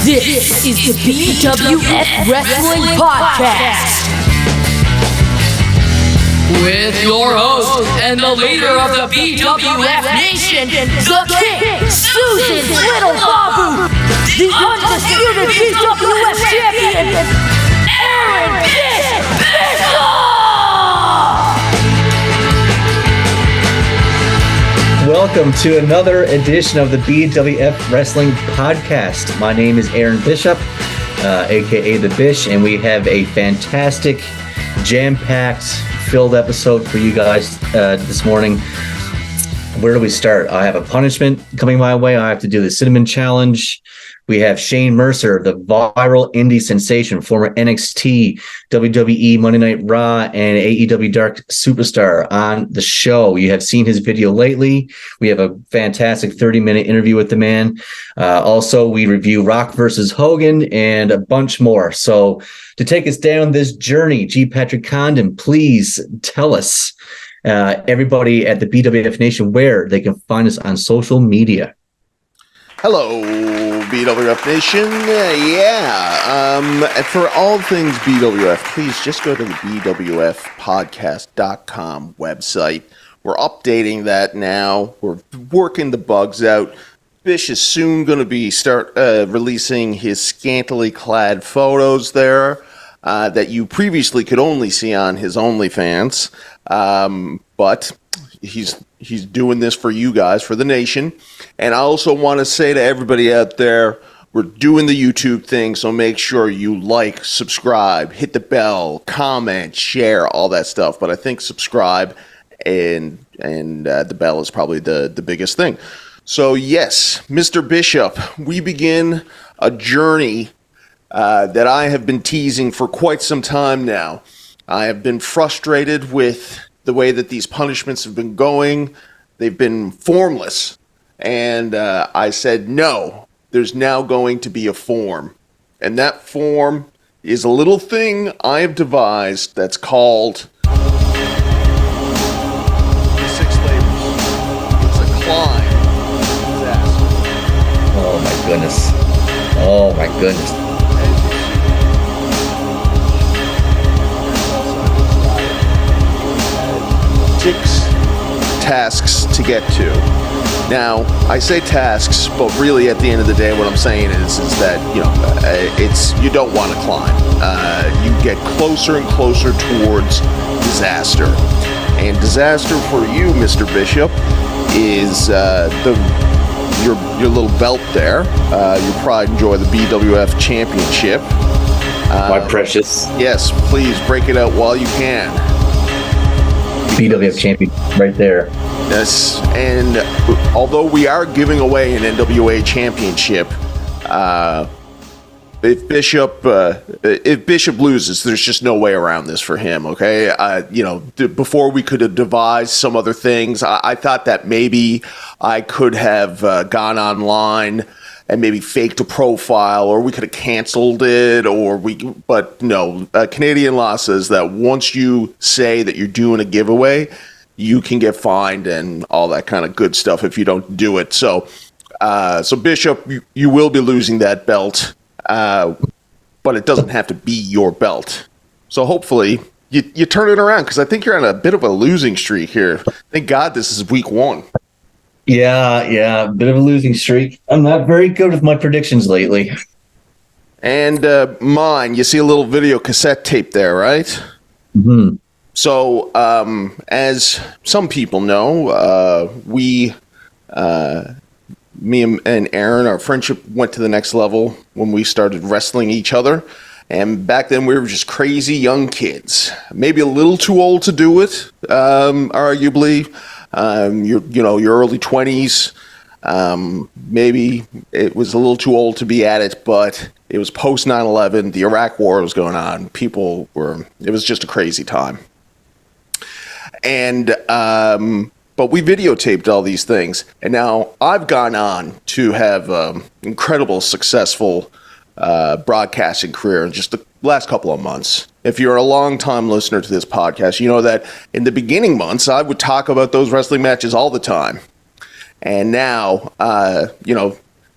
This is the BWF Wrestling Podcast. With your host and the leader of the BWF Nation, the King, Susan's Little Babu, the undisputed BWF Champion, Iron Demon Shane. Welcome to another edition of the BWF Wrestling Podcast. My name is Aaron Bishop, aka The Bish, and we have a fantastic, jam-packed, filled episode for you guys this morning. Where do we start? I have a punishment coming my way. I have to do the Cinnamon Challenge. We have Shane Mercer, the viral indie sensation, former NXT, WWE, Monday Night Raw, and AEW Dark Superstar on the show. You have seen his video lately. We have a fantastic 30-minute interview with the man. Also, we review Rock versus Hogan and a bunch more. So to take us down this journey, G. Patrick Condon, please tell us, everybody at the BWF Nation, where they can find us on social media. Hello, BWF Nation. And for all things BWF, please just go to the BWFpodcast.com website. We're updating that now. We're working the bugs out. Bish is soon going to be releasing his scantily clad photos there that you previously could only see on his OnlyFans. But he's doing this for you guys, for the nation. And I also want to say to everybody out there, we're doing the YouTube thing, so make sure you like, subscribe, hit the bell, comment, share, all that stuff. But I think subscribe and the bell is probably the biggest thing. So yes, Mr. Bishop, we begin a journey that I have been teasing for quite some time now. I have been frustrated with the way that these punishments have been going. They've been formless. And I said, no, there's now going to be a form. And that form is a little thing I have devised that's called the 6 labors. It's a climb. Oh my goodness. Oh my goodness. 6 tasks to get to. Now, I say tasks, but really at the end of the day, what I'm saying is that, you don't want to climb. You get closer and closer towards disaster. And disaster for you, Mr. Bishop, is your little belt there. You'll probably enjoy the BWF Championship. My precious. Yes, please break it out while you can. BWF champion right there. Yes, and although we are giving away an NWA championship, if Bishop loses, there's just no way around this for him. Okay, before we could have devised some other things, I thought that maybe I could have gone online and maybe faked a profile, or we could have canceled it, but no. Canadian law says that once you say that you're doing a giveaway, you can get fined and all that kind of good stuff if you don't do it. So Bishop, you will be losing that belt, but it doesn't have to be your belt. So hopefully you turn it around, because I think you're on a bit of a losing streak here. Thank God this is week 1. Yeah, bit of a losing streak. I'm not very good with my predictions lately. And mine, you see a little video cassette tape there, right? Mm-hmm. So, as some people know, me and Aaron, our friendship went to the next level when we started wrestling each other. And back then we were just crazy young kids, maybe a little too old to do it, arguably. Your early 20s, maybe it was a little too old to be at it, but it was post 9/11. The Iraq War was going on. It was just a crazy time. And, but we videotaped all these things. And now I've gone on to have incredible, successful broadcasting career in just the last couple of months. If you're a long-time listener to this podcast, you know that in the beginning months, I would talk about those wrestling matches all the time. And now,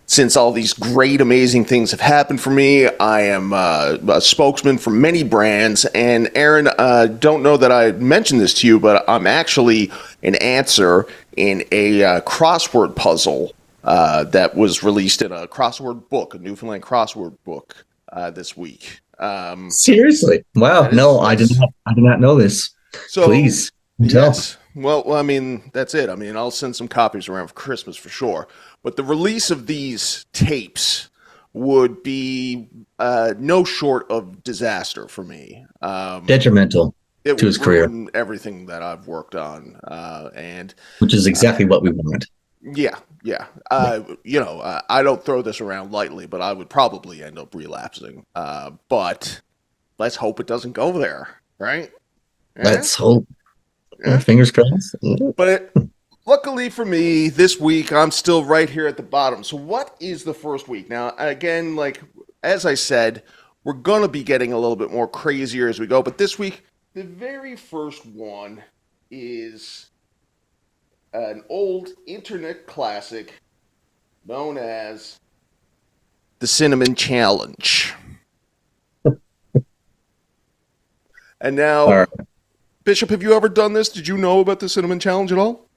since all these great, amazing things have happened for me, I am a spokesman for many brands. And Aaron, don't know that I mentioned this to you, but I'm actually an answer in a crossword puzzle that was released in a crossword book, a Newfoundland crossword book this week. Seriously? Wow. No, I did not know this. So, please. Yes. Well, I mean, that's it. I mean, I'll send some copies around for Christmas for sure. But the release of these tapes would be no short of disaster for me. Detrimental to his career. Everything that I've worked on, and which is exactly what we want. Yeah. I don't throw this around lightly, but I would probably end up relapsing. But let's hope it doesn't go there, right? Let's hope. Yeah. Fingers crossed. But luckily for me, this week I'm still right here at the bottom. So what is the first week? Now, again, like as I said, we're going to be getting a little bit more crazier as we go. But this week, the very first one is an old internet classic known as the Cinnamon Challenge. And now, Bishop, have you ever done this? Did you know about the Cinnamon Challenge at all?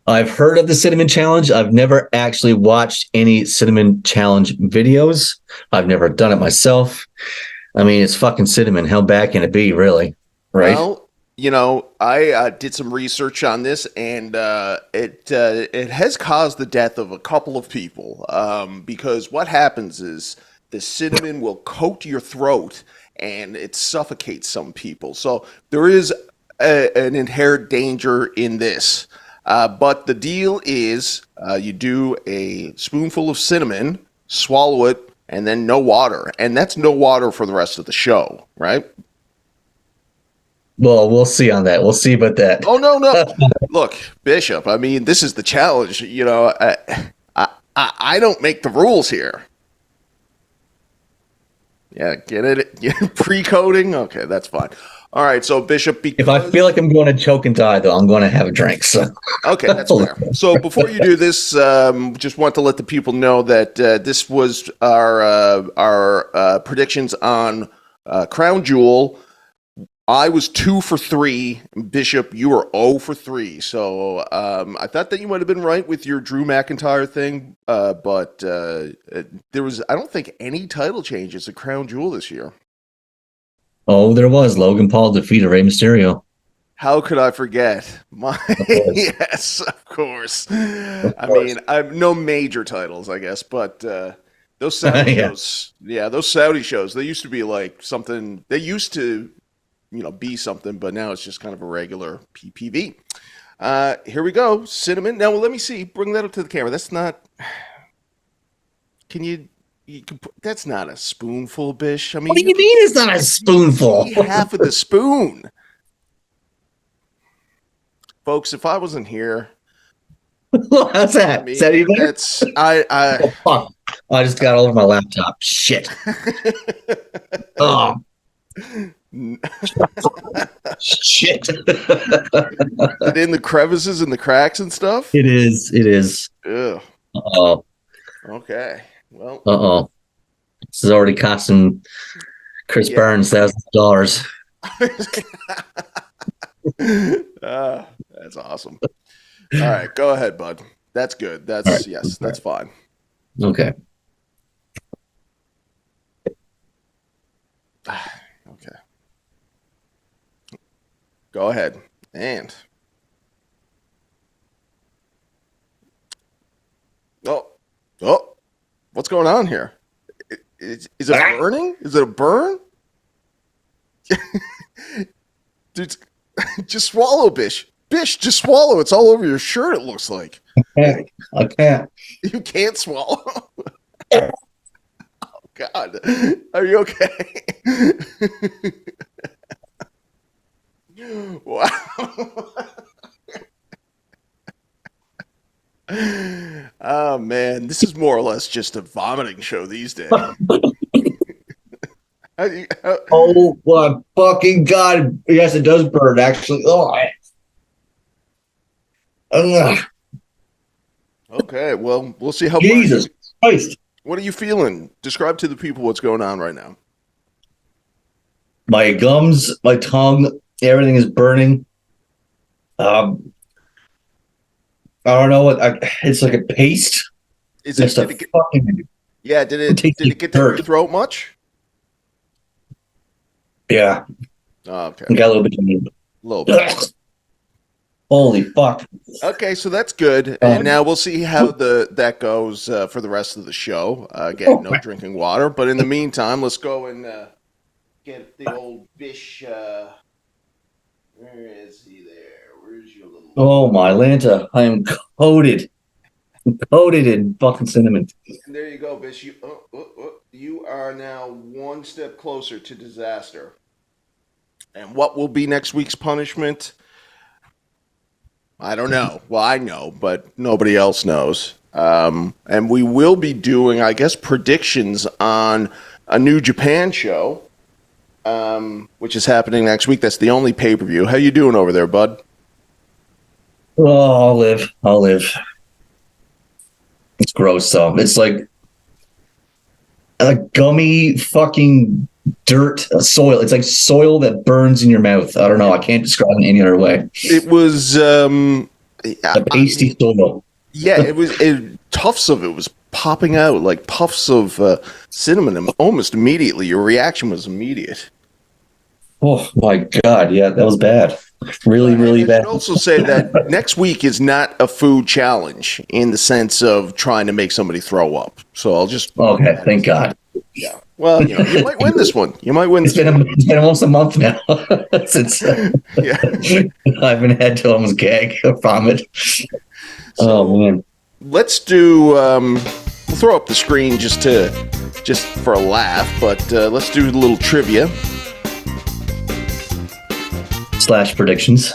I've heard of the Cinnamon Challenge. I've never actually watched any Cinnamon Challenge videos. I've never done it myself. I mean, it's fucking cinnamon. How bad can it be, really? Right? Well, I did some research on this, and it has caused the death of a couple of people. Because what happens is the cinnamon will coat your throat, and it suffocates some people. So there is an inherent danger in this. But the deal is you do a spoonful of cinnamon, swallow it, and then no water. And that's no water for the rest of the show, right? Well, we'll see on that. We'll see about that. Oh, no. Look, Bishop, I mean, this is the challenge. I don't make the rules here. Yeah, get it? Pre-coding? Okay, that's fine. All right, so Bishop, if I feel like I'm going to choke and die, though, I'm going to have a drink. So okay, that's fair. So before you do this, just want to let the people know that this was our predictions on Crown Jewel. I was 2 for 3. Bishop, you were 0 for 3. So I thought that you might have been right with your Drew McIntyre thing, but there was, I don't think, any title changes at Crown Jewel this year. Oh, there was. Logan Paul defeated Rey Mysterio. How could I forget? Yes, of course. I mean, I've no major titles, I guess, but those Saudi shows, those Saudi shows, they used to be like something. They used to, be something, but now it's just kind of a regular PPV. Here we go, cinnamon. Now, let me see. Bring that up to the camera. That's not. Can you? That's not a spoonful, Bish. I mean, what do you mean it's not a spoonful? Half of the spoon. Folks, if I wasn't here. How's that? Is that even? That's oh, fuck. I just got all over my laptop. Shit. Oh. Shit. Is it in the crevices and the cracks and stuff? It is. Ugh. Uh-oh. Okay. Well. This is already costing Chris Burns $1,000. That's awesome. All right, go ahead, bud. That's good. That's right. Yes, that's fine. Okay. Okay. Go ahead. And oh. What's going on here? Is it burning? Is it a burn? Dude, just swallow, Bish. Bish, just swallow. It's all over your shirt, it looks like. I can't. You can't swallow? Oh, God. Are you okay? Wow. Oh, man. This is more or less just a vomiting show these days. Oh, my fucking God. Yes, it does burn, actually. Oh, okay, well, we'll see how Jesus Christ. What are you feeling? Describe to the people what's going on right now. My gums, my tongue, everything is burning. I don't know what. It's like a paste. Is it? Did it get to your throat much? Yeah. Oh, okay. I got a little bit. A little bit. Holy fuck. Okay, so that's good. And now we'll see how that goes for the rest of the show. Again, no drinking water. But in the meantime, let's go and get the old Bish. Where is he there? Where's your little... Oh, my Lanta. I am coated in fucking cinnamon. And there you go, Bish. You are now one step closer to disaster. And what will be next week's punishment? I don't know. Well, I know, but nobody else knows. And we will be doing, I guess, predictions on a New Japan show, which is happening next week. That's the only pay-per-view. How you doing over there, bud? Oh, I'll live. It's gross, though. It's like a gummy fucking dirt soil. It's like soil that burns in your mouth. I don't know. I can't describe it any other way. It was a pasty soil. Yeah, tufts of it was popping out like puffs of cinnamon, and almost immediately. Your reaction was immediate. Oh my god! Yeah, that was bad. Really, really bad. I should also say that next week is not a food challenge in the sense of trying to make somebody throw up. So I'll just okay. Thank God. Yeah. Well, you might win this one. You might win. It's been almost a month now since I haven't had to almost gag or vomit. Oh man. Let's do. We'll throw up the screen just for a laugh, but let's do a little trivia / predictions.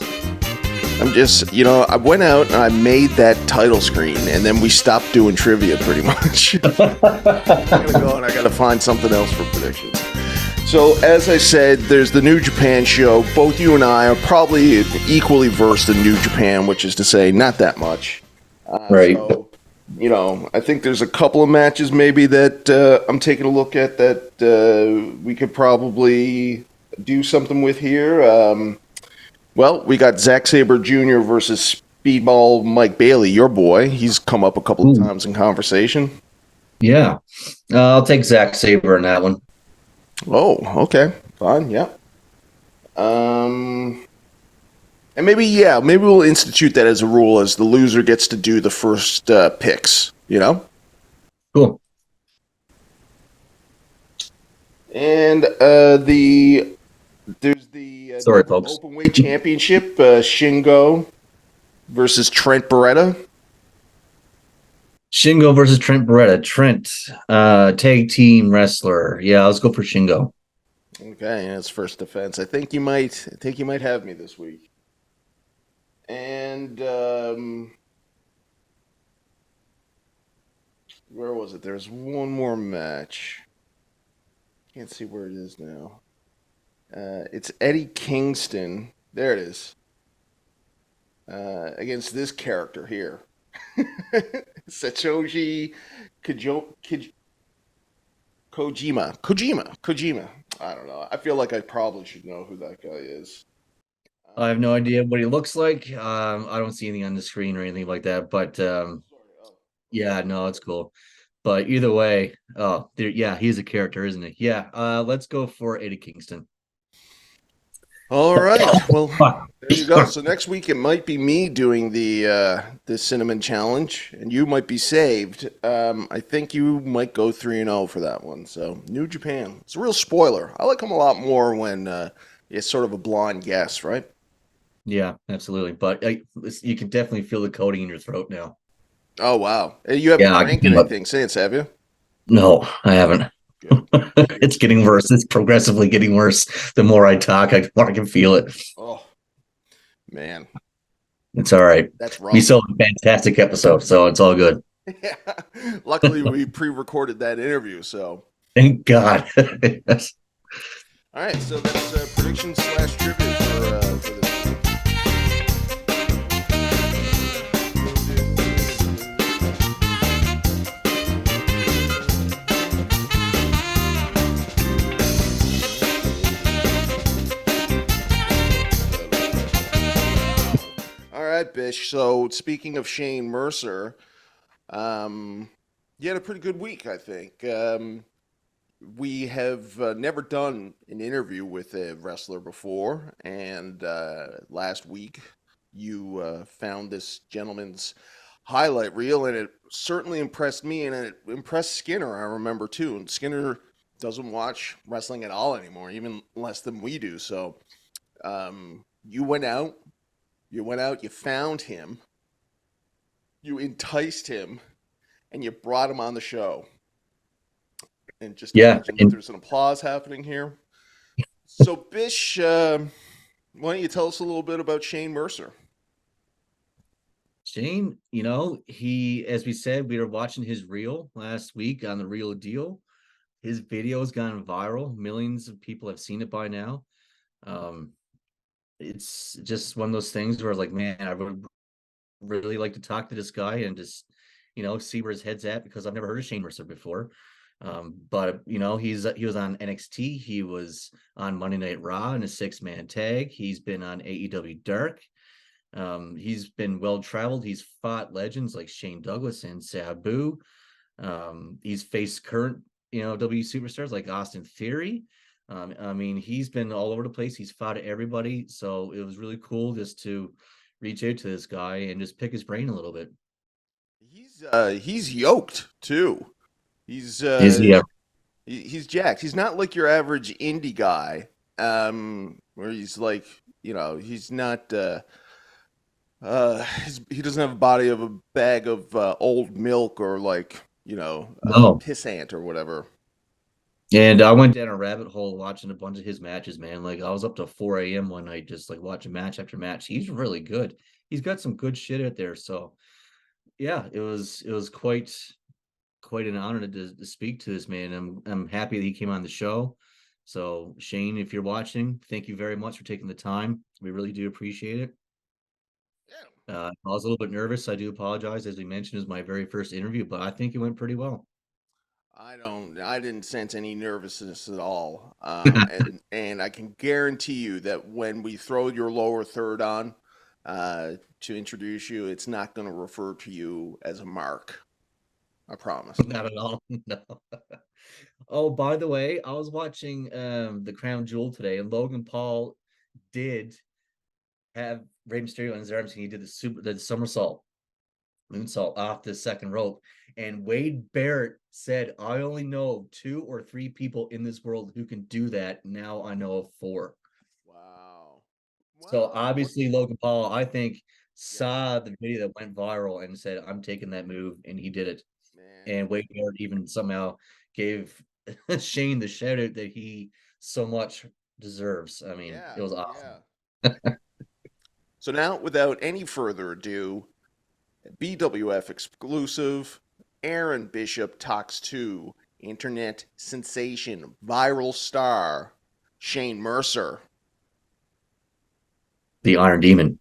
I'm just, I went out and I made that title screen, and then we stopped doing trivia pretty much. I gotta go and I gotta find something else for predictions. So, as I said, there's the New Japan show. Both you and I are probably equally versed in New Japan, which is to say, not that much. Right. So, I think there's a couple of matches maybe that I'm taking a look at that we could probably do something with here. Well, we got Zack Sabre Jr. versus Speedball Mike Bailey, your boy. He's come up a couple of times in conversation. Yeah. I'll take Zack Sabre in that one. Oh, okay. Fine, yeah. And maybe we'll institute that as a rule, as the loser gets to do the first picks, Cool. And there's the Sorry, folks. Openweight Championship, Shingo versus Trent Beretta. Shingo versus Trent Beretta. Trent, tag team wrestler. Yeah, let's go for Shingo. Okay, that's first defense. I think you might have me this week. And where was it? There's one more match. Can't see where it is now. It's Eddie Kingston. There it is. Against this character here. Satoshi Kojima. I don't know. I feel like I probably should know who that guy is. I have no idea what he looks like. I don't see anything on the screen or anything like that. But yeah, no, it's cool. But either way, he's a character, isn't he? Yeah, let's go for Eddie Kingston. All right. Well, there you go. So next week it might be me doing the cinnamon challenge, and you might be saved. I think you might go 3-0 for that one. So New Japan. It's a real spoiler. I like them a lot more when it's sort of a blind guess, right? Yeah, absolutely. But you can definitely feel the coating in your throat now. Oh wow! You haven't drank anything since, have you? No, I haven't. It's getting worse. It's progressively getting worse. The more I talk, I can feel it. Oh, man. It's all right. That's rough. We saw a fantastic episode, so it's all good. Yeah. Luckily, we pre-recorded that interview, so. Thank God. Yes. All right, so that's predictions / trivia for this. Bish. So speaking of Shane Mercer, you had a pretty good week, I think. We have never done an interview with a wrestler before, and last week you found this gentleman's highlight reel, and it certainly impressed me, and it impressed Skinner, I remember, too. And Skinner doesn't watch wrestling at all anymore, even less than we do. So you went out, you found him, you enticed him, and you brought him on the show. And just imagine that there's an applause happening here. So, Bish, why don't you tell us a little bit about Shane Mercer? Shane, he, as we said, we were watching his reel last week on The Real Deal. His video has gone viral. Millions of people have seen it by now. It's just one of those things where I was like, man, I would really like to talk to this guy and just, see where his head's at, because I've never heard of Shane Mercer before. But he was on NXT. He was on Monday Night Raw in a 6-man tag. He's been on AEW Dark. He's been well traveled. He's fought legends like Shane Douglas and Sabu. He's faced current W superstars like Austin Theory. He's been all over the place. He's fought everybody. So it was really cool just to reach out to this guy and just pick his brain a little bit. He's yoked too. He's jacked. He's not like your average indie guy, where he's like, he's not. He doesn't have a body of a bag of old milk, or like, a pissant or whatever. And I went down a rabbit hole watching a bunch of his matches, man. Like, I was up to 4 a.m. one night just like watching match after match. He's really good. He's got some good shit out there. So yeah, it was quite an honor to speak to this man. I'm happy that he came on the show. So Shane, if you're watching, thank you very much for taking the time. We really do appreciate it. I was a little bit nervous. I do apologize. As we mentioned, it was my very first interview, but I think it went pretty well. I didn't sense any nervousness at all. And I can guarantee you that when we throw your lower third on to introduce you, it's not going to refer to you as a mark. I promise. Not at all. No. Oh, by the way, I was watching the Crown Jewel today, and Logan Paul did have Rey Mysterio in his arms, and he did the somersault, moonsault off the second rope. And Wade Barrett said, "I only know 2 or 3 people in this world who can do that. Now I know of 4." Wow. So obviously Logan Paul, I think, saw the video that went viral and said, "I'm taking that move," and he did it. Man. And Wade Barrett even somehow gave Shane the shout out that he so much deserves. It was awesome. Yeah. So now, without any further ado, BWF exclusive, Aaron Bishop talks to internet sensation, viral star, Shane Mercer. The Iron Demon.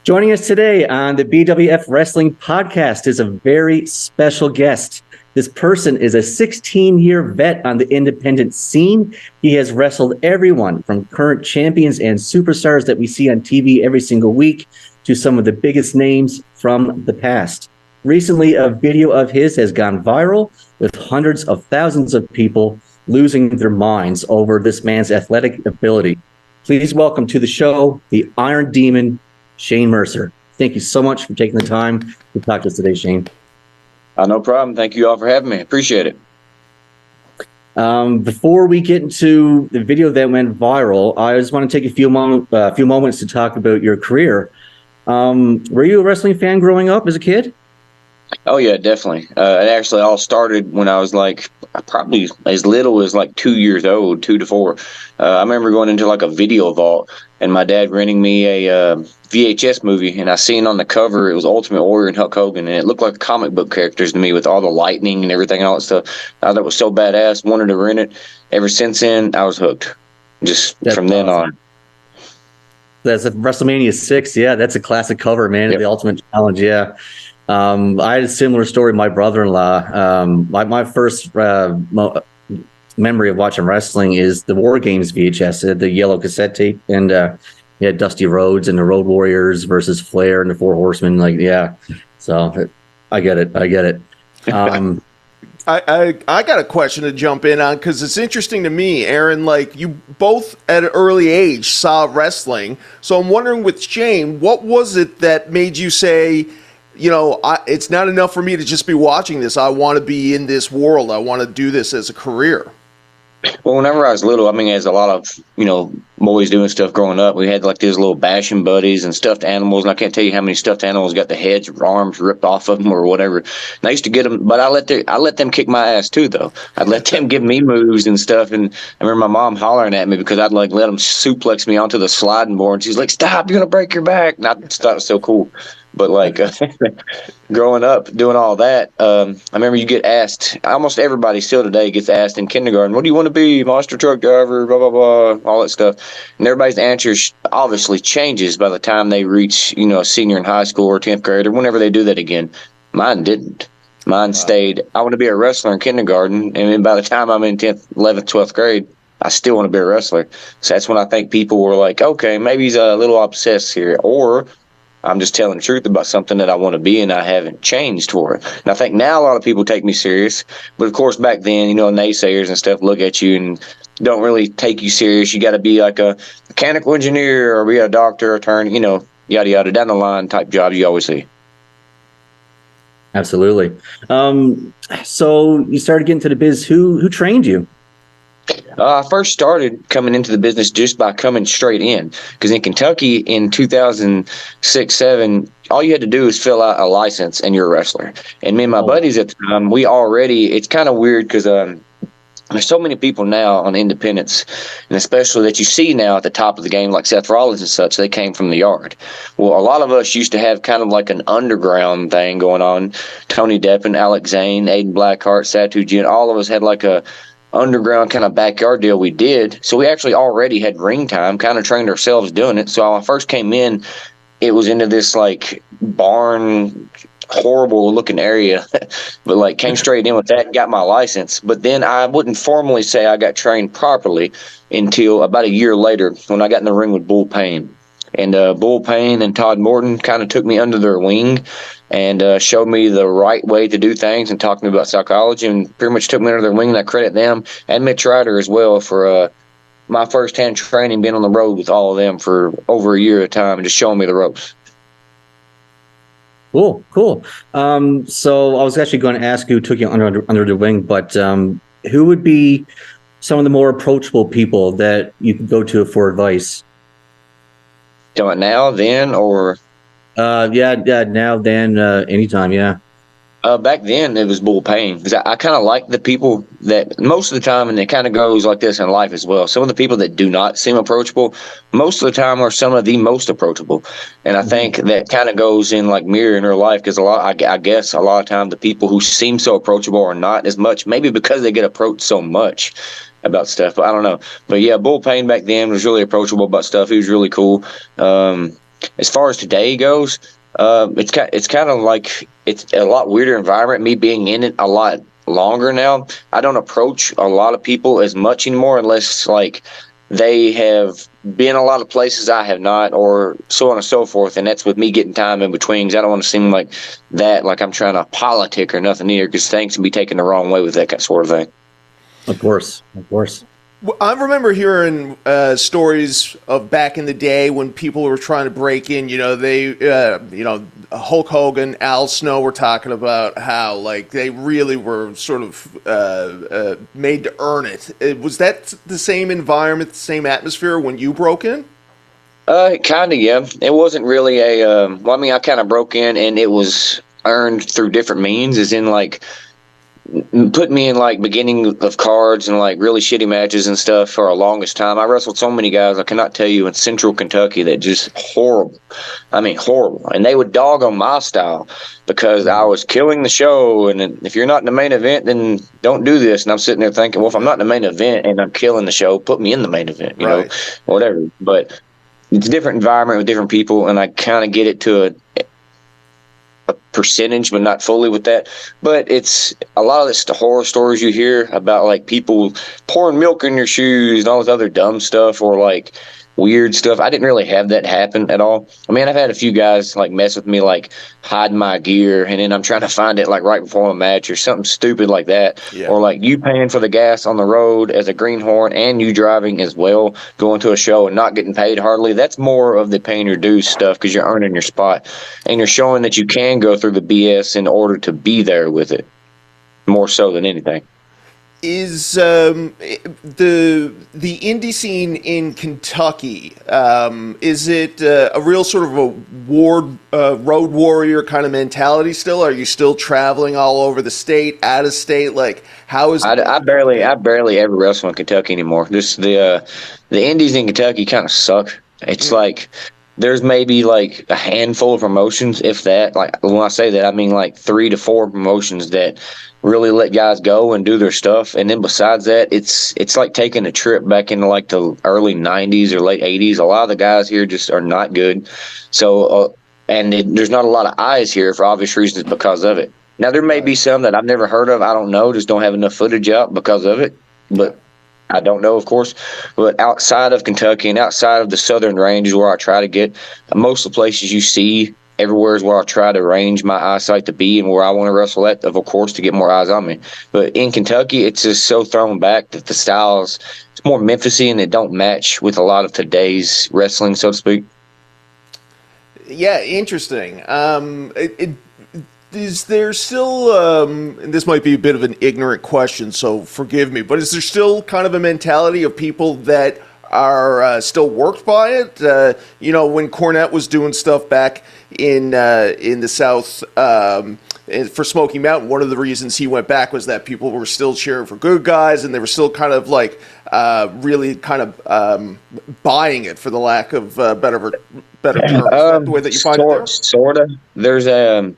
Joining us today on the BWF Wrestling Podcast is a very special guest. This person is a 16-year vet on the independent scene. He has wrestled everyone from current champions and superstars that we see on TV every single week to some of the biggest names from the past. Recently, a video of his has gone viral, with hundreds of thousands of people losing their minds over this man's athletic ability. Please welcome to the show, the Iron Demon, Shane Mercer. Thank you so much for taking the time to talk to us today, Shane. No problem. Thank you all for having me. Appreciate it. Before we get into the video that went viral, I just want to take a few moments to talk about your career. Were you a wrestling fan growing up as a kid? Oh, yeah, definitely. It actually all started when I was like probably as little as like 2 years old, 2 to 4. I remember going into like a video vault and my dad renting me a VHS movie, and I seen on the cover it was Ultimate Warrior and Hulk Hogan, and it looked like comic book characters to me with all the lightning and everything and all that stuff. I thought it was so badass, wanted to rent it. Ever since then, I was hooked. That's from then on. That's a WrestleMania 6. Yeah, that's a classic cover, man. Yep. The Ultimate Challenge. Yeah. I had a similar story. My brother-in-law, my first memory of watching wrestling is the War Games VHS, the yellow cassette tape. And Yeah, Dusty Rhodes and the Road Warriors versus Flair and the Four Horsemen. Like, yeah. So I get it. I got a question to jump in on because it's interesting to me, Aaron. Like, you both at an early age saw wrestling, so I'm wondering with Shane, what was it that made you say, it's not enough for me to just be watching this. I want to be in this world. I want to do this as a career. Well, whenever I was little, I mean, as a lot of, boys doing stuff growing up, we had like these little bashing buddies and stuffed animals. And I can't tell you how many stuffed animals got the heads or arms ripped off of them or whatever. And I used to get them, but I let them kick my ass too, though. I'd let them give me moves and stuff. And I remember my mom hollering at me because I'd like let them suplex me onto the sliding board. And she's like, "Stop, you're going to break your back." And I just thought it was so cool. But like growing up, doing all that, I remember you get asked, almost everybody still today gets asked in kindergarten, what do you want to be? Monster truck driver, blah, blah, blah, all that stuff. And everybody's answer obviously changes by the time they reach, a senior in high school or 10th grade or whenever they do that again. Mine didn't. Mine stayed, I want to be a wrestler in kindergarten. And then by the time I'm in 10th, 11th, 12th grade, I still want to be a wrestler. So that's when I think people were like, okay, maybe he's a little obsessed here. Or I'm just telling the truth about something that I want to be, and I haven't changed for it. And I think now a lot of people take me serious, but of course back then, naysayers and stuff look at you and don't really take you serious. You got to be like a mechanical engineer or be a doctor, attorney, yada yada, down the line type jobs you always see. Absolutely. So you started getting to the biz. Who trained you? I first started coming into the business just by coming straight in, because in Kentucky in 2006-07, all you had to do is fill out a license and you're a wrestler. And me and my buddies at the time, it's kind of weird because there's so many people now on independents, and especially that you see now at the top of the game, like Seth Rollins and such, they came from the yard. Well, a lot of us used to have kind of like an underground thing going on. Tony Deppen, Alex Zane, Aiden Blackheart, Satu Jin, all of us had like a underground kind of backyard deal we did. So we actually already had ring time, kind of trained ourselves doing it. So when I first came in, it was into this like barn, horrible looking area, but like came straight in with that and got my license. But then I wouldn't formally say I got trained properly until about a year later when I got in the ring with Bull Payne. And Bull Payne and Todd Morton kind of took me under their wing and showed me the right way to do things and talked to me about psychology and pretty much took me under their wing. And I credit them and Mitch Ryder as well for my firsthand training, being on the road with all of them for over a year at a time and just showing me the ropes. Cool. So I was actually going to ask who took you under the wing, but who would be some of the more approachable people that you could go to for advice? Do it now, then, or? Yeah, now, then, anytime, yeah. Back then, it was Bull Payne, because I kind of like the people that most of the time, and it kind of goes like this in life as well. Some of the people that do not seem approachable, most of the time are some of the most approachable. And I think that kind of goes in like mirror in her life, because I guess a lot of times the people who seem so approachable are not as much, maybe because they get approached so much about stuff, but I don't know. But yeah, Bull Payne back then was really approachable about stuff. He was really cool. As far as today goes, it's kind of like it's a lot weirder environment. Me being in it a lot longer now, I don't approach a lot of people as much anymore unless like they have been a lot of places I have not, or so on and so forth. And that's with me getting time in between, because I don't want to seem like that, like I'm trying to politic or nothing either, because things can be taken the wrong way with that sort of thing. Of course. Well, I remember hearing stories of back in the day when people were trying to break in. Hulk Hogan, Al Snow were talking about how like they really were sort of made to earn it. Was that the same environment, the same atmosphere when you broke in? Kind of, yeah. It wasn't really I kind of broke in and it was earned through different means, as in like put me in like beginning of cards and like really shitty matches and stuff for a longest time. I wrestled so many guys I cannot tell you in Central Kentucky that just horrible. I mean, horrible. And they would dog on my style because I was killing the show. And if you're not in the main event, then don't do this. And I'm sitting there thinking, well, if I'm not in the main event and I'm killing the show, put me in the main event, you know, whatever. But it's a different environment with different people, and I kind of get it to a percentage, but not fully with that. But it's a lot of this the horror stories you hear about like people pouring milk in your shoes and all this other dumb stuff, or like weird stuff. I didn't really have that happen at all. I mean, I've had a few guys like mess with me, like hiding my gear, and then I'm trying to find it like right before a match or something stupid like that. Yeah. Or like you paying for the gas on the road as a greenhorn and you driving as well, going to a show and not getting paid hardly. That's more of the paying your dues stuff because you're earning your spot and you're showing that you can go through the BS in order to be there with it, more so than anything. Is the indie scene in Kentucky, is it a real sort of a road warrior kind of mentality still? Are you still traveling all over the state, out of state? Like, how is it? I barely ever wrestle in Kentucky anymore. Just the indies in Kentucky kind of suck. It's like there's maybe like a handful of promotions, if that. Like when I say that, I mean like 3 to 4 promotions that really let guys go and do their stuff. And then besides that, it's like taking a trip back into like the early 90s or late 80s. A lot of the guys here just are not good. So there's not a lot of eyes here for obvious reasons because of it. Now there may be some that I've never heard of. I don't know, just don't have enough footage out because of it. But I don't know, of course. But outside of Kentucky and outside of the southern ranges where I try to get, most of the places you see everywhere is where I try to range my eyesight to be and where I want to wrestle at, of course, to get more eyes on me. But in Kentucky, it's just so thrown back that the styles, it's more Memphis-y and it don't match with a lot of today's wrestling, so to speak. Yeah, interesting. Is there still, and this might be a bit of an ignorant question, so forgive me, but is there still kind of a mentality of people that are still worked by it? When Cornette was doing stuff back in the South for Smoky Mountain, one of the reasons he went back was that people were still cheering for good guys, and they were still kind of like really kind of buying it, for the lack of better terms. Is that the way that you find it there? Sort of.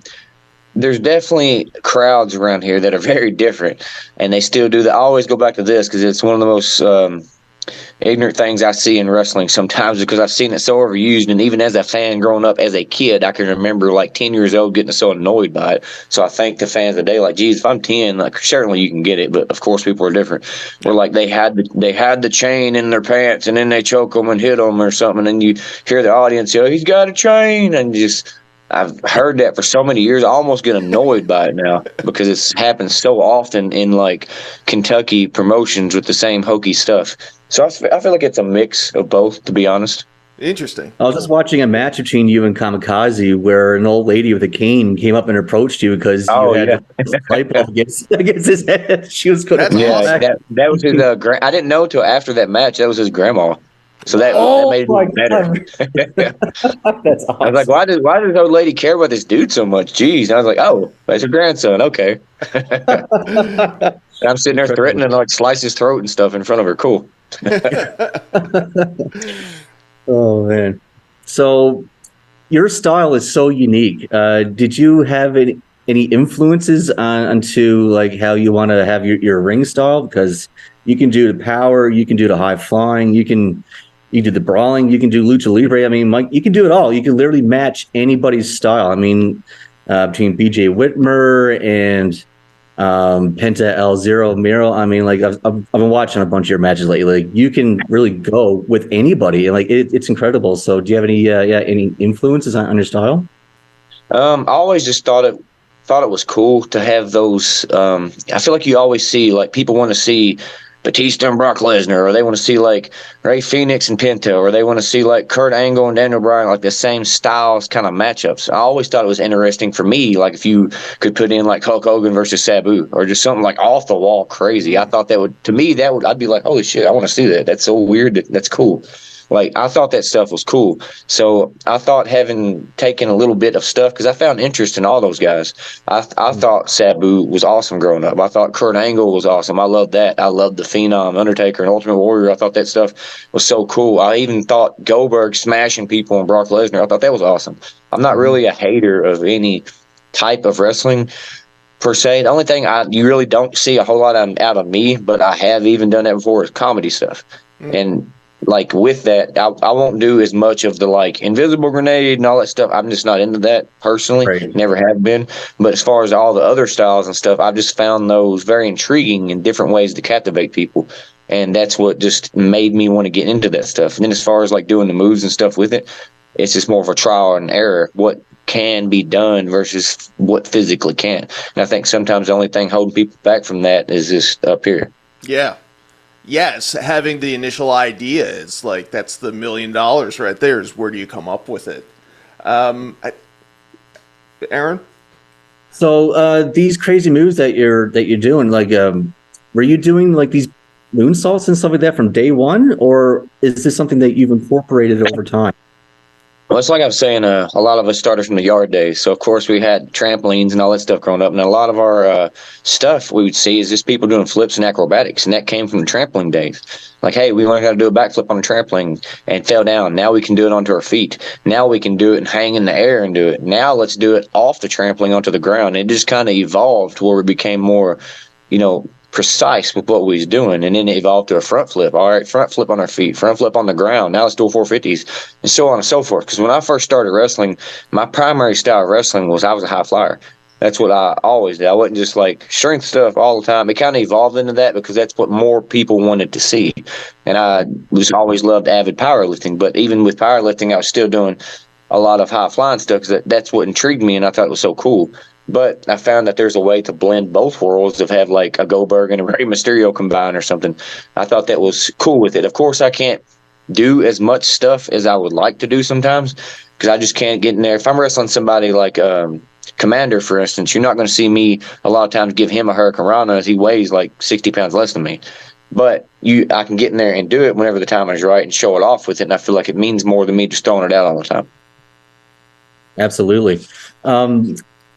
There's definitely crowds around here that are very different, and they still do that. I always go back to this because it's one of the most ignorant things I see in wrestling sometimes, because I've seen it so overused. And even as a fan growing up as a kid, I can remember like 10 years old getting so annoyed by it. So I think the fans today, like, geez, if I'm 10, like, certainly you can get it, but of course people are different. Where like they had the chain in their pants and then they choke them and hit them or something, and you hear the audience yell, "He's got a chain," and I've heard that for so many years. I almost get annoyed by it now because it's happened so often in like Kentucky promotions with the same hokey stuff. So I feel like it's a mix of both, to be honest. Interesting. I was just watching a match between you and Kamikaze where an old lady with a cane came up and approached you because you had a pipe against his head. She was going to that was his I didn't know until after that match that was his grandma. So that made it better. That's awesome. I was like, why does this old lady care about this dude so much? Jeez. And I was like, oh, that's her grandson. Okay. I'm sitting there threatening to like slice his throat and stuff in front of her. Cool. Oh man. So your style is so unique. Did you have any influences onto like how you want to have your ring style? Because you can do the power, you can do the high flying, you do the brawling, you can do lucha libre. I mean, Mike, you can do it all. You can literally match anybody's style. I mean, between BJ Whitmer and Penta El Zero Miro. I mean, like I've been watching a bunch of your matches lately. Like you can really go with anybody, and like it's incredible. So, do you have any influences on your style? I always just thought it was cool to have those. I feel like you always see like people want to see Batista and Brock Lesnar, or they want to see like Ray Phoenix and Penta, or they want to see like Kurt Angle and Daniel Bryan, like the same styles kind of matchups. I always thought it was interesting for me, like if you could put in like Hulk Hogan versus Sabu, or just something like off the wall crazy. I thought I'd be like, holy shit, I want to see that. That's so weird. That's cool. Like, I thought that stuff was cool. So I thought having taken a little bit of stuff, because I found interest in all those guys. I thought Sabu was awesome growing up. I thought Kurt Angle was awesome. I loved that. I loved the Phenom, Undertaker, and Ultimate Warrior. I thought that stuff was so cool. I even thought Goldberg smashing people and Brock Lesnar. I thought that was awesome. I'm not really a hater of any type of wrestling per se. The only thing you really don't see a whole lot out of me, but I have even done that before, is comedy stuff. And like with that, I won't do as much of the like invisible grenade and all that stuff. I'm just not into that personally. Right. Never have been. But as far as all the other styles and stuff, I've just found those very intriguing in different ways to captivate people. And that's what just made me want to get into that stuff. And then as far as like doing the moves and stuff with it, it's just more of a trial and error. What can be done versus what physically can't. And I think sometimes the only thing holding people back from that is this up here. Yeah. Yes, having the initial idea is like, that's the $1 million right there, is where do you come up with it? Aaron? So these crazy moves that you're doing, like, were you doing like these moonsaults and stuff like that from day one, or is this something that you've incorporated over time? Well, it's like I was saying, a lot of us started from the yard days. So, of course, we had trampolines and all that stuff growing up. And a lot of our stuff we would see is just people doing flips and acrobatics. And that came from the trampoline days. Like, hey, we learned how to do a backflip on a trampoline and fell down. Now we can do it onto our feet. Now we can do it and hang in the air and do it. Now let's do it off the trampoline onto the ground. It just kind of evolved to where we became more, precise with what we was doing, and then it evolved to a front flip. All right, front flip on our feet, front flip on the ground. Now let's do 450s, and so on and so forth. Because when I first started wrestling, my primary style of wrestling was I was a high flyer. That's what I always did. I wasn't just like strength stuff all the time. It kind of evolved into that because that's what more people wanted to see. And I was always loved avid powerlifting, but even with powerlifting, I was still doing a lot of high flying stuff because that's what intrigued me, and I thought it was so cool. But I found that there's a way to blend both worlds, of have like a Goldberg and a Rey Mysterio combined or something. I thought that was cool with it. Of course, I can't do as much stuff as I would like to do sometimes because I just can't get in there. If I'm wrestling somebody like Commander, for instance, you're not going to see me a lot of times give him a Hurricane Rana as he weighs like 60 pounds less than me. But I can get in there and do it whenever the time is right and show it off with it. And I feel like it means more than me just throwing it out all the time. Absolutely.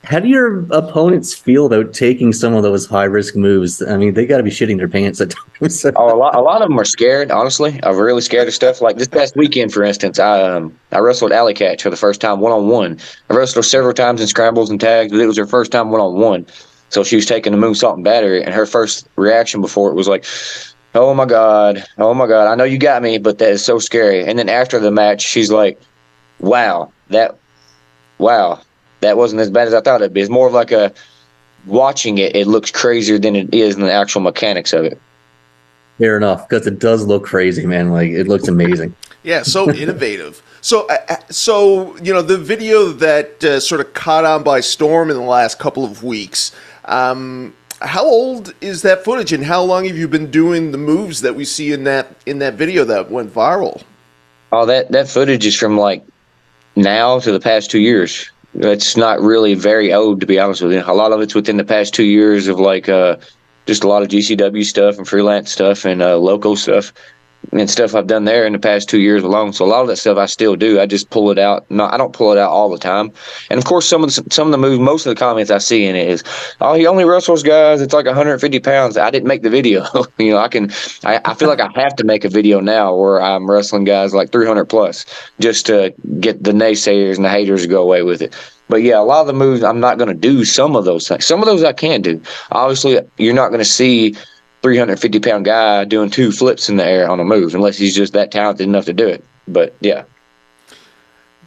How do your opponents feel about taking some of those high-risk moves? I mean, they got to be shitting their pants at times. A lot of them are scared, honestly. I'm really scared of stuff. Like this past weekend, for instance, I wrestled Alley Catch for the first time one-on-one. I wrestled her several times in scrambles and tags, but it was her first time one-on-one. So she was taking the moonsault and battery, and her first reaction before it was like, oh my God, I know you got me, but that is so scary. And then after the match, she's like, wow, that wasn't as bad as I thought it'd be. It's more of like watching it, it looks crazier than it is in the actual mechanics of it. Fair enough, because it does look crazy, man. Like, it looks amazing. Yeah, so innovative. So the video that sort of caught on by storm in the last couple of weeks, how old is that footage, and how long have you been doing the moves that we see in that video that went viral? Oh, that footage is from like now to the past 2 years. It's not really very old, to be honest with you. A lot of it's within the past 2 years of like just a lot of GCW stuff and freelance stuff and local stuff and stuff I've done there in the past 2 years alone. So a lot of that stuff I still do. I just pull it out. No, I don't pull it out all the time. And of course, some of the moves, most of the comments I see in it is, oh, he only wrestles guys. It's like 150 pounds. I didn't make the video. I feel like I have to make a video now where I'm wrestling guys like 300 plus just to get the naysayers and the haters to go away with it. But yeah, a lot of the moves, I'm not going to do some of those things. Some of those I can do. Obviously, you're not going to see 350-pound guy doing 2 flips in the air on a move unless he's just that talented enough to do it. But yeah.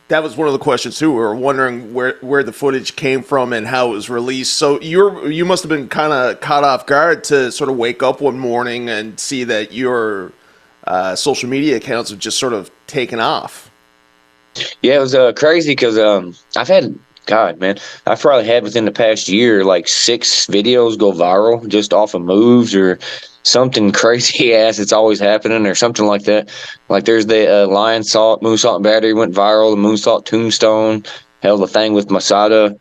That was one of the questions too. We were wondering where the footage came from and how it was released. So you must have been kind of caught off guard to sort of wake up one morning and see that your social media accounts have just sort of taken off. Yeah, it was crazy because I've probably had within the past year like 6 videos go viral just off of moves or something crazy ass that's always happening or something like that. Like there's the Lion Salt, Moonsault and Battery went viral, the Moonsault Tombstone, hell, the thing with Masada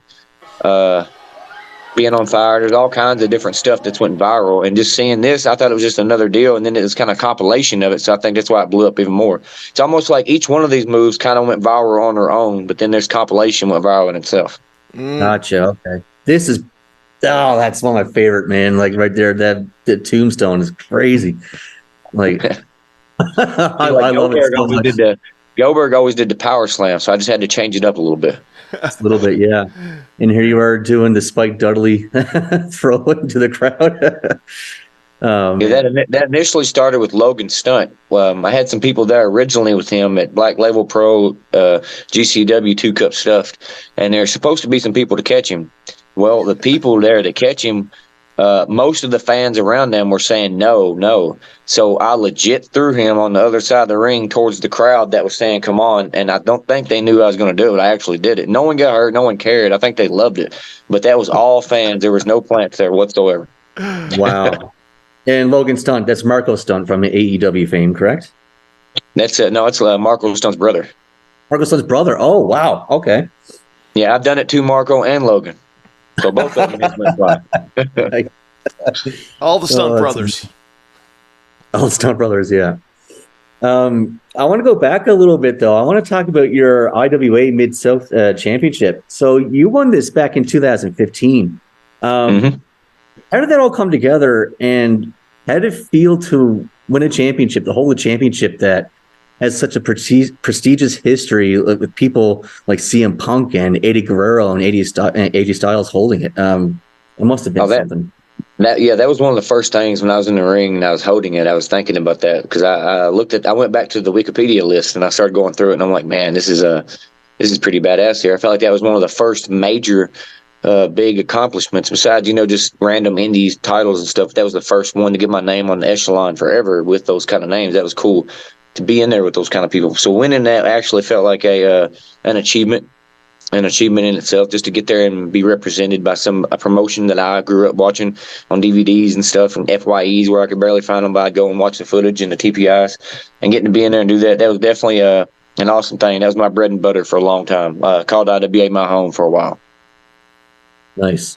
being on fire. There's all kinds of different stuff that's went viral. And just seeing this, I thought it was just another deal. And then it was kind of compilation of it. So I think that's why it blew up even more. It's almost like each one of these moves kind of went viral on their own, but then there's compilation went viral in itself. Gotcha. Okay. That's one of my favorite, man. Like right there, the Tombstone is crazy. Like, I love it so much. Goldberg always did the power slam, so I just had to change it up a little bit. A little bit, yeah. And here you are doing the Spike Dudley throw into the crowd. That initially started with Logan Stunt. I had some people there originally with him at Black Label Pro GCW 2-cup stuffed, and there's supposed to be some people to catch him. Well, the people there to catch him most of the fans around them were saying no, no. So I legit threw him on the other side of the ring towards the crowd that was saying, come on. And I don't think they knew I was going to do it. I actually did it. No one got hurt. No one cared. I think they loved it. But that was all fans. There was no plants there whatsoever. Wow. And Logan Stunt, that's Marco Stunt from AEW fame, correct? That's it. No, it's Marco Stunt's brother. Marco Stunt's brother. Oh, wow. Okay. Yeah, I've done it to Marco and Logan. So both of them went by. All the Stunt brothers. All the Stunt brothers, yeah. I want to go back a little bit, though. I want to talk about your IWA Mid-South Championship. So you won this back in 2015. How did that all come together, and how did it feel to win a championship, to hold a championship that has such a prestigious history with people like CM Punk and Eddie Guerrero and AJ Styles holding it? It must have been something. That was one of the first things when I was in the ring and I was holding it. I was thinking about that because I went back to the Wikipedia list and I started going through it, and I'm like, man, this is pretty badass here. I felt like that was one of the first major big accomplishments besides, just random indies titles and stuff. That was the first one to get my name on the echelon forever with those kind of names. That was cool to be in there with those kind of people. So winning that actually felt like an achievement in itself, just to get there and be represented by a promotion that I grew up watching on DVDs and stuff, and FYEs where I could barely find them, but I'd go and watch the footage and the TPIs, and getting to be in there and do that. That was definitely an awesome thing. That was my bread and butter for a long time. Called IWA my home for a while. Nice.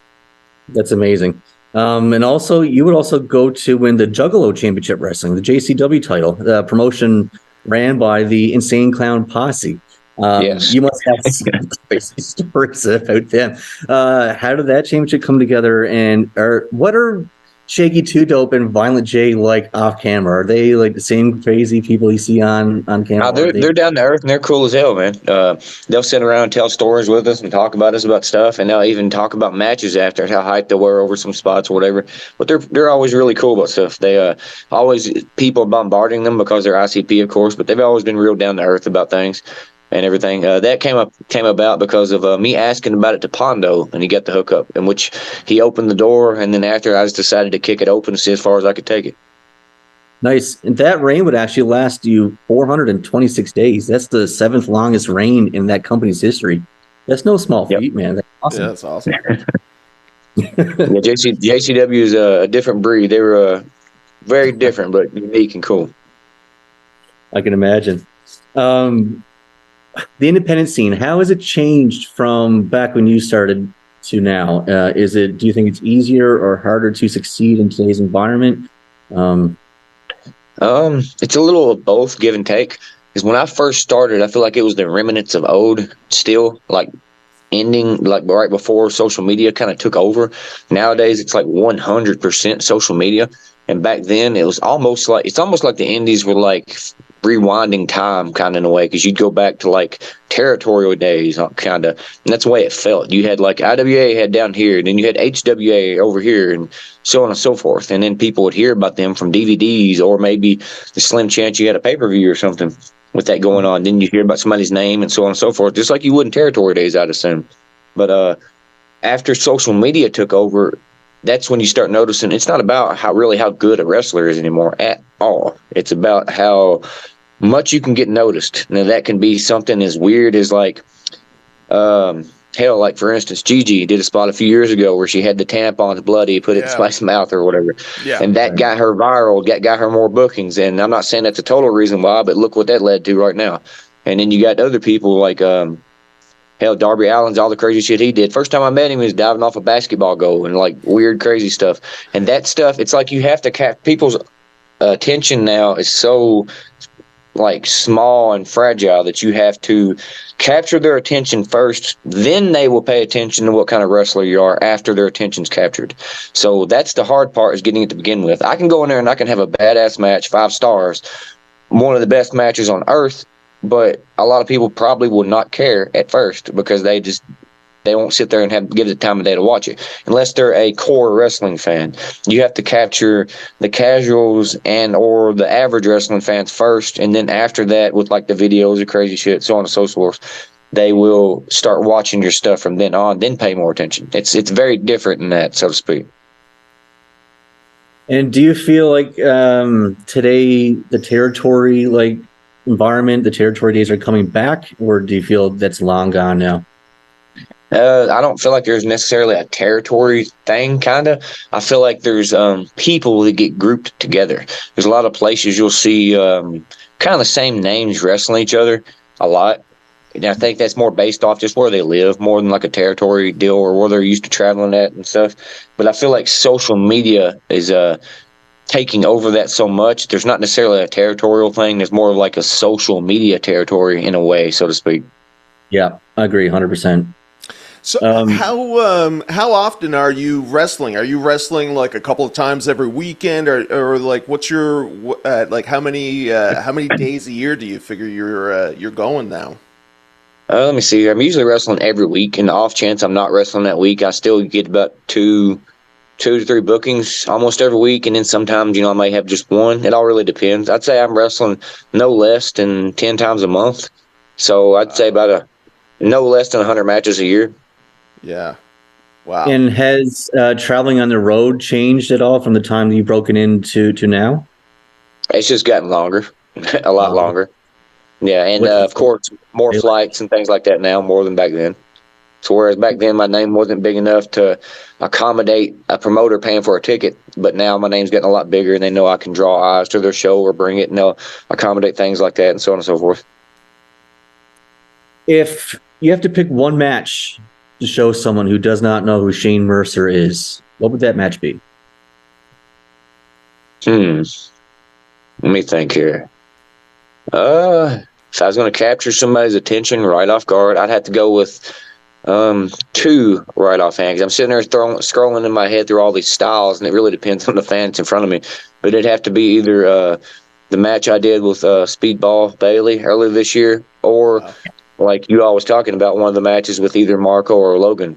That's amazing. And also, you would also go to win the Juggalo Championship Wrestling, the JCW title, the promotion ran by the Insane Clown Posse. Yes. You must have some crazy stories about them. How did that championship come together? And what are Shaggy 2 Dope and Violent J like off camera? Are they like the same crazy people you see on camera? They're down to earth and they're cool as hell, man. They'll sit around and tell stories with us and talk about us about stuff, and they'll even talk about matches after, how hyped they were over some spots or whatever. But they're always really cool about stuff. They always people bombarding them because they're ICP, of course, but they've always been real down to earth about things and everything. That came about because of me asking about it to Pondo, and he got the hookup, in which he opened the door, and then after I just decided to kick it open to see as far as I could take it. Nice. And that reign would actually last you 426 days. That's the 7th longest reign in that company's history. That's no small feat, man. That's awesome. Yeah, that's awesome. JCW is a different breed. They were very different, but unique and cool. I can imagine. The independent scene, how has it changed from back when you started to now? Do you think it's easier or harder to succeed in today's environment? It's a little of both, give and take. Because when I first started, I feel like it was the remnants of old still, like ending like right before social media kind of took over. Nowadays, it's like 100% social media. And back then, it's almost like the indies were like rewinding time kind of in a way, because you'd go back to like territorial days kind of, and that's the way it felt. You had like IWA had down here, and then you had HWA over here, and so on and so forth, and then people would hear about them from DVDs, or maybe the slim chance you had a pay-per-view or something with that going on. Then you hear about somebody's name and so on and so forth, just like you would in territory days, I'd assume. But after social media took over, that's when you start noticing it's not about how good a wrestler is anymore at all. It's about how much you can get noticed. Now, that can be something as weird as like, like for instance, Gigi did a spot a few years ago where she had the tampons bloody, put it in somebody's mouth or whatever. Yeah. And that got her viral, got her more bookings. And I'm not saying that's a total reason why, but look what that led to right now. And then you got other people like, Darby Allin's, all the crazy shit he did. First time I met him, he was diving off a basketball goal and like weird, crazy stuff. And that stuff, it's like you have to people's attention now is so like small and fragile that you have to capture their attention first. Then they will pay attention to what kind of wrestler you are after their attention's captured. So that's the hard part, is getting it to begin with. I can go in there and I can have a badass match, 5 stars, one of the best matches on earth. But a lot of people probably will not care at first because they won't sit there and give the time of day to watch it unless they're a core wrestling fan. You have to capture the casuals and or the average wrestling fans first, and then after that, with like the videos or crazy shit, so on and so forth, they will start watching your stuff from then on, then pay more attention. It's very different than that, so to speak. And do you feel like today the territory like environment, the territory days are coming back, or do you feel that's long gone now? I don't feel like there's necessarily a territory thing, kind of. I feel like there's people that get grouped together. There's a lot of places you'll see kind of the same names wrestling each other a lot. And I think that's more based off just where they live, more than like a territory deal or where they're used to traveling at and stuff. But I feel like social media is taking over that so much. There's not necessarily a territorial thing. There's more of like a social media territory in a way, so to speak. Yeah, I agree 100%. So how often are you wrestling? Are you wrestling like a couple of times every weekend, or like what's your like how many days a year do you figure you're going now? Let me see here. I'm usually wrestling every week. In the off chance I'm not wrestling that week, I still get about two to three bookings almost every week, and then sometimes I may have just one. It all really depends. I'd say I'm wrestling no less than 10 times a month, so I'd say about no less than 100 matches a year. Yeah. Wow. And has traveling on the road changed at all from the time that you've broken into to now? It's just gotten longer, a lot longer. Yeah, and of course, more flights and things like that now, more than back then. So whereas back then my name wasn't big enough to accommodate a promoter paying for a ticket, but now my name's getting a lot bigger, and they know I can draw eyes to their show or bring it, and they'll accommodate things like that and so on and so forth. If you have to pick one match to show someone who does not know who Shane Mercer is, what would that match be? Let me think here. If I was going to capture somebody's attention right off guard, I'd have to go with two right offhand. I'm sitting there scrolling in my head through all these styles, and it really depends on the fans in front of me. But it'd have to be either the match I did with Speedball Bailey earlier this year, or like you all was talking about, one of the matches with either Marco or Logan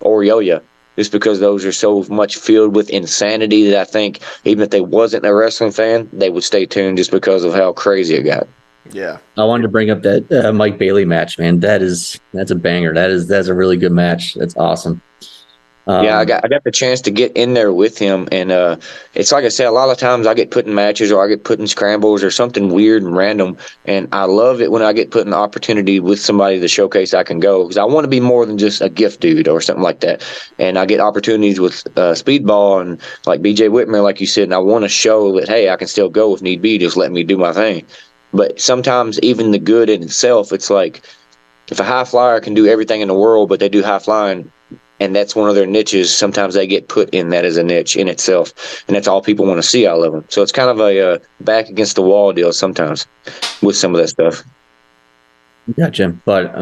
or Yo-Yo, just because those are so much filled with insanity that I think even if they wasn't a wrestling fan, they would stay tuned just because of how crazy it got. Yeah. I wanted to bring up that Mike Bailey match, man. That's a banger. That's a really good match. That's awesome. Yeah, I got the chance to get in there with him, and it's like I said, a lot of times I get put in matches or I get put in scrambles or something weird and random, and I love it when I get put in the opportunity with somebody to showcase I can go, because I want to be more than just a gift dude or something like that. And I get opportunities with Speedball and like BJ Whitmer, like you said, and I want to show that, hey, I can still go if need be, just let me do my thing. But sometimes even the good in itself, it's like if a high flyer can do everything in the world, but they do high flying, and that's one of their niches, sometimes they get put in that as a niche in itself, and that's all people want to see out of them. So it's kind of a back against the wall deal sometimes with some of that stuff. Gotcha. But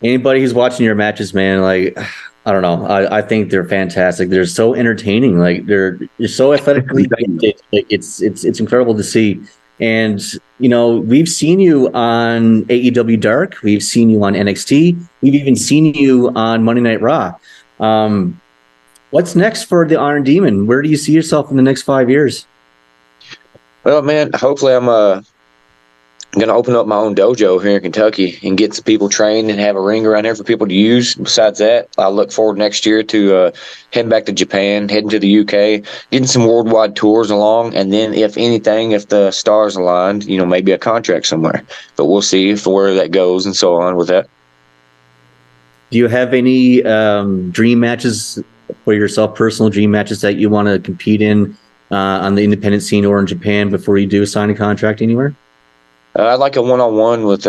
anybody who's watching your matches, man, like, I don't know, I think they're fantastic. They're so entertaining. Like you're so athletically gifted. Like, it's incredible to see. And we've seen you on AEW Dark. We've seen you on NXT. We've even seen you on Monday Night Raw. What's next for the Iron Demon? Where do you see yourself in the next 5 years? Well, man, hopefully I'm going to open up my own dojo here in Kentucky and get some people trained and have a ring around here for people to use. Besides that, I look forward next year to heading back to Japan, heading to the UK, getting some worldwide tours along, and then if anything, if the stars aligned, maybe a contract somewhere. But we'll see where that goes and so on with that. Do you have any dream matches for yourself, personal dream matches that you want to compete in on the independent scene or in Japan before you do sign a contract anywhere? I'd like a one-on-one with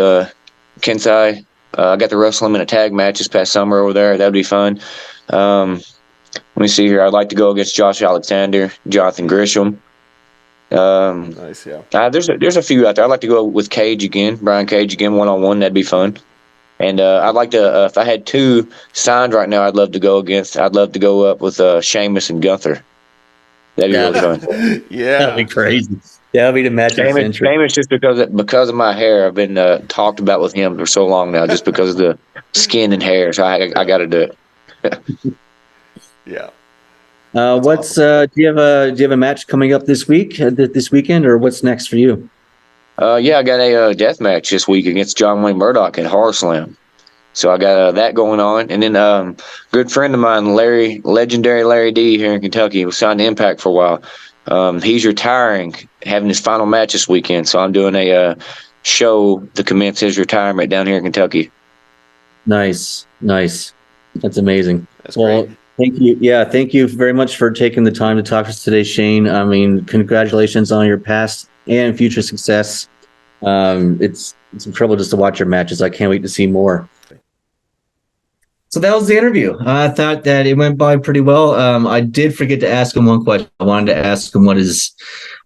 Kensai. I got to wrestle him in a tag match this past summer over there. That'd be fun. Let me see here. I'd like to go against Josh Alexander, Jonathan Grisham. Nice, yeah. There's a few out there. I'd like to go with Cage again, Brian Cage again, one-on-one. That'd be fun. And I'd like to, if I had two signed right now, I'd love to go up with Sheamus and Gunther. That'd be really fun. Yeah. That'd be crazy. That'll be the match of the century. Sheamus just because of my hair. I've been talked about with him for so long now, just because of the skin and hair. So I got to do it. Yeah. Do you have a match coming up this weekend, or what's next for you? Yeah, I got a death match this week against John Wayne Murdoch at Horror Slam. So I got that going on, and then good friend of mine, legendary Larry D here in Kentucky, was signed to Impact for a while. He's retiring, having his final match this weekend. So I'm doing a show to commence his retirement down here in Kentucky. Nice. That's amazing. That's great. Thank you. Yeah, thank you very much for taking the time to talk to us today, Shane. I mean, congratulations on your past and future success. It's incredible just to watch your matches. I can't wait to see more. So that was the interview. I thought that it went by pretty well. I did forget to ask him one question. I wanted to ask him what his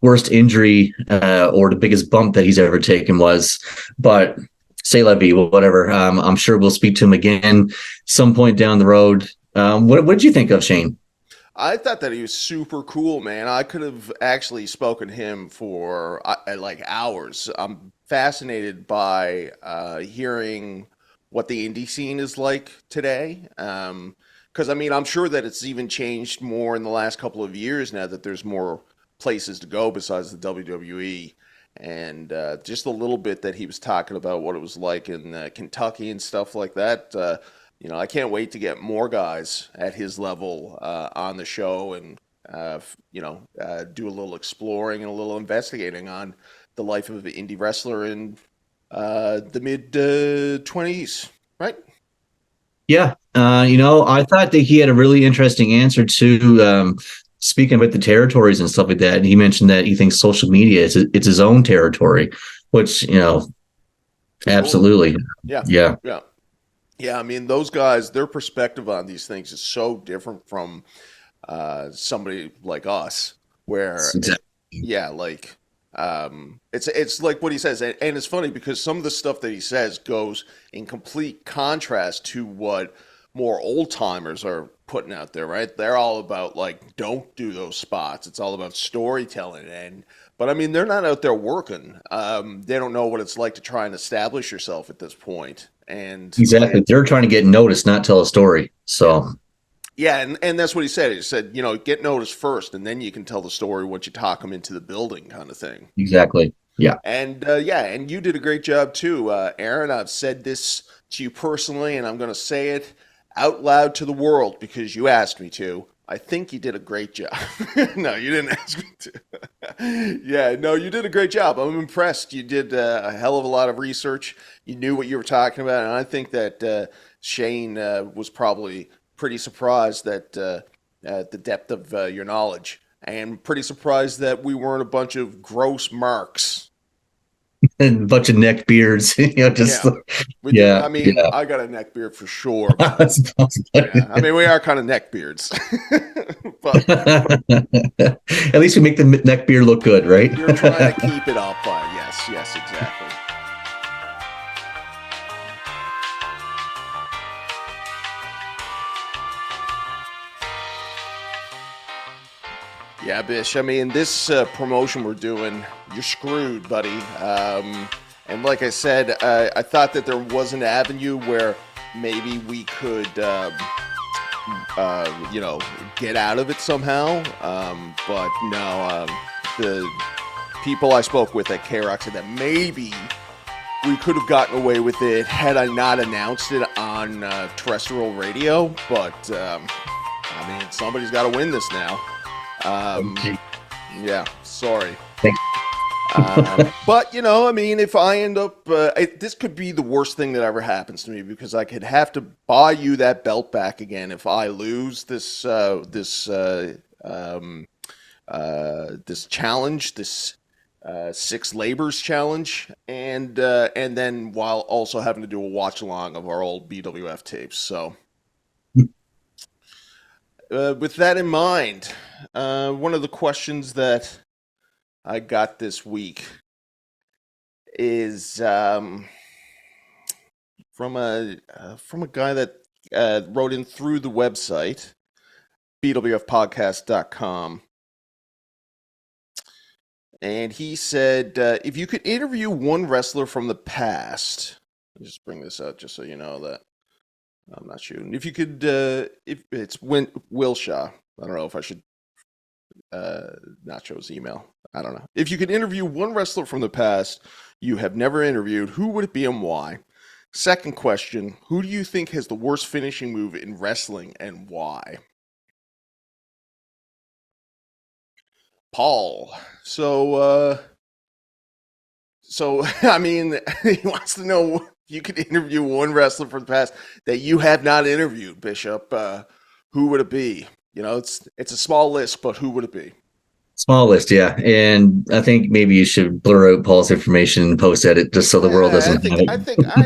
worst injury or the biggest bump that he's ever taken was, but say la vie, whatever. I'm sure we'll speak to him again some point down the road. What did you think of Shane? I thought that he was super cool, man. I could have actually spoken to him for like hours. I'm fascinated by hearing what the indie scene is like today. Because, I mean, I'm sure that it's even changed more in the last couple of years now that there's more places to go besides the WWE. And just a little bit that he was talking about what it was like in Kentucky and stuff like that. I can't wait to get more guys at his level on the show and, do a little exploring and a little investigating on the life of an indie wrestler in the mid-20s, right? Yeah. I thought that he had a really interesting answer to speaking about the territories and stuff like that. And he mentioned that he thinks social media it's his own territory, which, absolutely. Yeah. I mean, those guys, their perspective on these things is so different from somebody like us, where it's like what he says, and it's funny because some of the stuff that he says goes in complete contrast to what more old timers are putting out there, right? They're all about like, don't do those spots. It's all about storytelling, but I mean, they're not out there working. They don't know what it's like to try and establish yourself at this point. And exactly, they're trying to get noticed, not tell a story. So yeah, and that's what he said. He said, get noticed first, and then you can tell the story once you talk them into the building, kind of thing. Exactly. Yeah. And and you did a great job too, Aaron. I've said this to you personally, and I'm going to say it out loud to the world because you asked me to. I think you did a great job. No, you didn't ask me to. Yeah, no, you did a great job. I'm impressed. You did a hell of a lot of research. You knew what you were talking about, and I think that Shane was probably pretty surprised at the depth of your knowledge, and pretty surprised that we weren't a bunch of gross marks. And a bunch of neck beards, I mean, I got a neck beard for sure. But, I mean, we are kind of neck beards. But at least we make the neck beard look good, right? You're trying to keep it up. Yes, exactly. Yeah, Bish. I mean, this promotion we're doing, you're screwed, buddy. And like I said, I thought that there was an avenue where maybe we could, get out of it somehow. But no, the people I spoke with at K-Rock said that maybe we could have gotten away with it had I not announced it on terrestrial radio. But, I mean, somebody's got to win this now. Yeah, sorry. But, I mean, if I end up, this could be the worst thing that ever happens to me because I could have to buy you that belt back again if I lose this challenge, this 6 Labors challenge, and then while also having to do a watch along of our old BWF tapes. So, with that in mind, one of the questions that I got this week is from a guy that wrote in through the website bwfpodcast.com, and he said, if you could interview one wrestler from the past, I'll just bring this out just so you know that I'm not shooting. If you could, if it's Wilshaw, I don't know if I should not show his email. I don't know. If you could interview one wrestler from the past you have never interviewed, who would it be and why? Second question, who do you think has the worst finishing move in wrestling and why? Paul. So I mean, he wants to know if you could interview one wrestler from the past that you have not interviewed, Bishop. Who would it be? You know, it's a small list, but who would it be? Small list, yeah. And I think maybe you should blur out Paul's information and post edit just so the world doesn't have it. I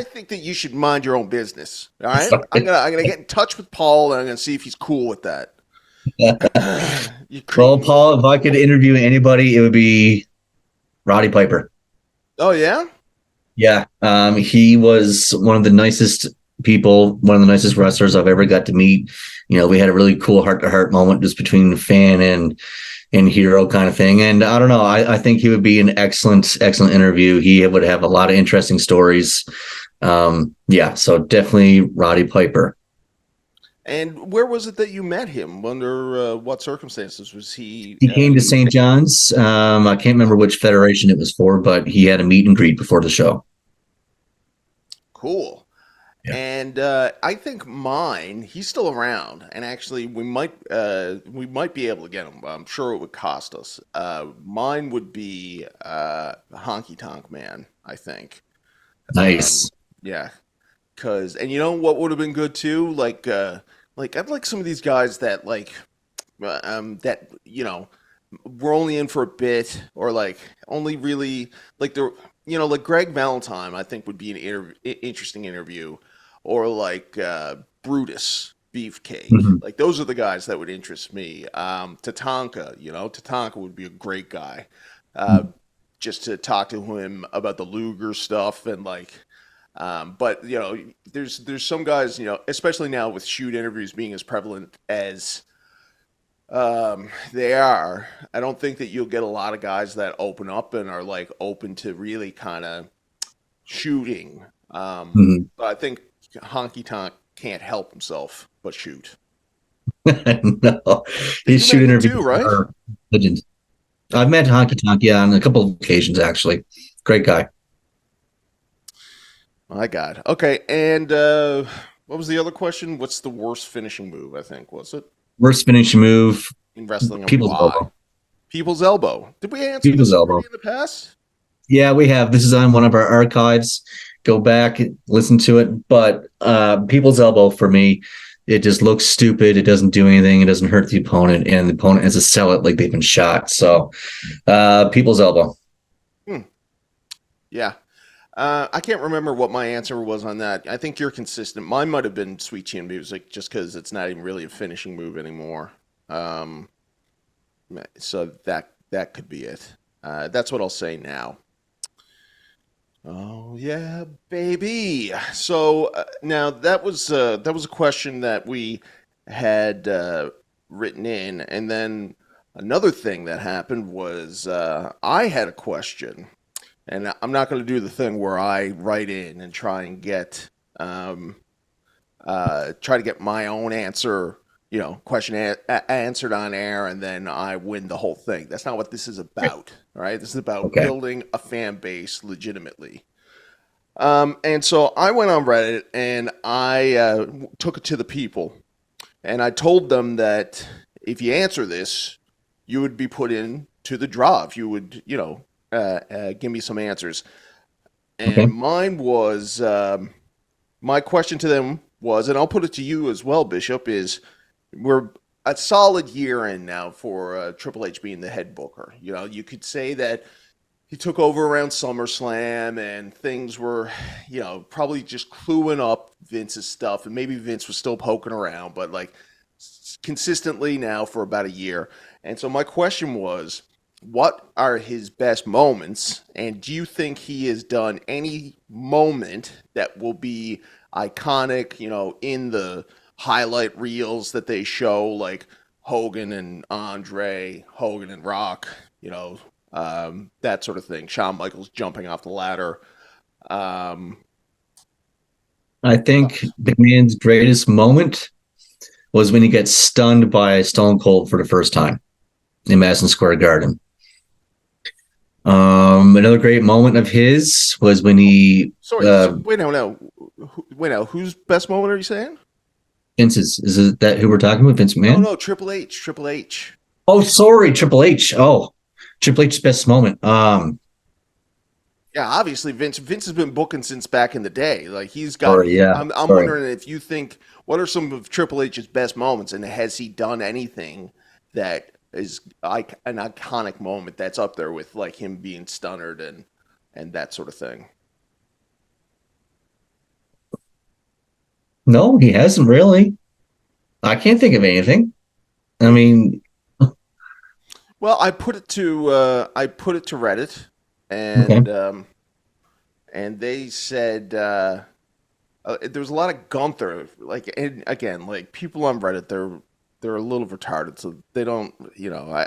think that you should mind your own business. All right, I'm gonna get in touch with Paul and I'm gonna see if he's cool with that. Well, Paul, if I could interview anybody, it would be Roddy Piper. Oh yeah, yeah. He was one of the nicest people, one of the nicest wrestlers I've ever got to meet. You know, we had a really cool heart-to-heart moment just between fan and hero kind of thing. And I don't know, I think he would be an excellent interview. He would have a lot of interesting stories. Yeah, so definitely Roddy Piper. And where was it that you met him? Under what circumstances was he? He came to St. John's. I can't remember which federation it was for, but he had a meet and greet before the show. Cool. Yeah. And I think mine, he's still around, and actually we might be able to get him. I'm sure it would cost us. Mine would be Honky Tonk Man, I think. Nice. Yeah, and you know what would have been good too? Like I'd like some of these guys that that you know we're only in for a bit, or like only really like they're like Greg Valentine. I think would be an interesting interview. Or like Brutus, Beefcake. Mm-hmm. Like those are the guys that would interest me. Tatanka, Tatanka would be a great guy. Just to talk to him about the Luger stuff and but there's some guys, especially now with shoot interviews being as prevalent as they are. I don't think that you'll get a lot of guys that open up and are like open to really kind of shooting. But I think Honky Tonk can't help himself but shoot. No, he's shooting interviews too, right? Legend. I've met Honky Tonk, on a couple of occasions actually. Great guy. My God. Okay, and what was the other question? What's the worst finishing move? I think was it worst finishing move in wrestling? People's elbow. People's elbow. Did we answer People's this elbow in the past? Yeah, we have. This is on one of our archives. Go back, listen to it. But People's elbow, for me, it just looks stupid. It doesn't do anything. It doesn't hurt the opponent. And the opponent has to sell it like they've been shot. So People's elbow. Yeah. I can't remember what my answer was on that. I think you're consistent. Mine might have been Sweet Chin Music just because it's not even really a finishing move anymore. So that could be it. That's what I'll say now. Oh yeah, baby. So now that was a question that we had written in, and then another thing that happened was I had a question, and I'm not going to do the thing where I write in and try and get my own answer, question answered on air, and then I win the whole thing. That's not what this is about. All right, this is about building a fan base legitimately. And so I went on Reddit and I took it to the people, and I told them that if you answer this, you would be put in to the draw. If you would, give me some answers. And mine was my question to them was, and I'll put it to you as well, Bishop, is we're a solid year in now for Triple H being the head booker. You could say that he took over around SummerSlam and things were, probably just cluing up Vince's stuff. And maybe Vince was still poking around, but consistently now for about a year. And so my question was, what are his best moments? And do you think he has done any moment that will be iconic, in the highlight reels that they show, like Hogan and Andre, Hogan and Rock, that sort of thing. Shawn Michaels jumping off the ladder. I think the man's greatest moment was when he gets stunned by Stone Cold for the first time in Madison Square Garden. Another great moment of his was when he. Wait now. Whose best moment are you saying? Vince's. Is it that who we're talking about? Vince McMahon? No, Triple H. Oh, sorry, Triple H. Oh, Triple H's best moment. Yeah, obviously Vince has been booking since back in the day. Like he's got. Or yeah. I'm wondering if you think what are some of Triple H's best moments, and has he done anything that is like an iconic moment that's up there with like him being stunnered and that sort of thing? No, he hasn't really. I can't think of anything. I mean, Well, I put it to Reddit, okay. and they said there's a lot of Gunther. Like, and again, like people on Reddit, they're a little retarded, so they don't.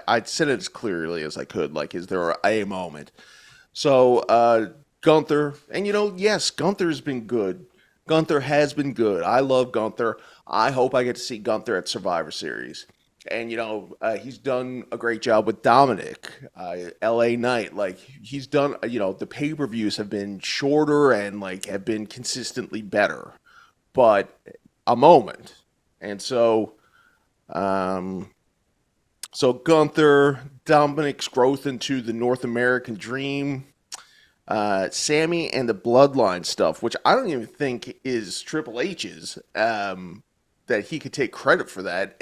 I said it as clearly as I could. Like, is there a moment? So Gunther, and yes, Gunther's been good. Gunther has been good. I love Gunther. I hope I get to see Gunther at Survivor Series. And he's done a great job with Dominic, LA Knight. Like he's done, the pay-per-views have been shorter and like have been consistently better, but a moment. And so Gunther, Dominic's growth into the North American Dream, Sammy and the Bloodline stuff, which I don't even think is Triple H's, that he could take credit for that.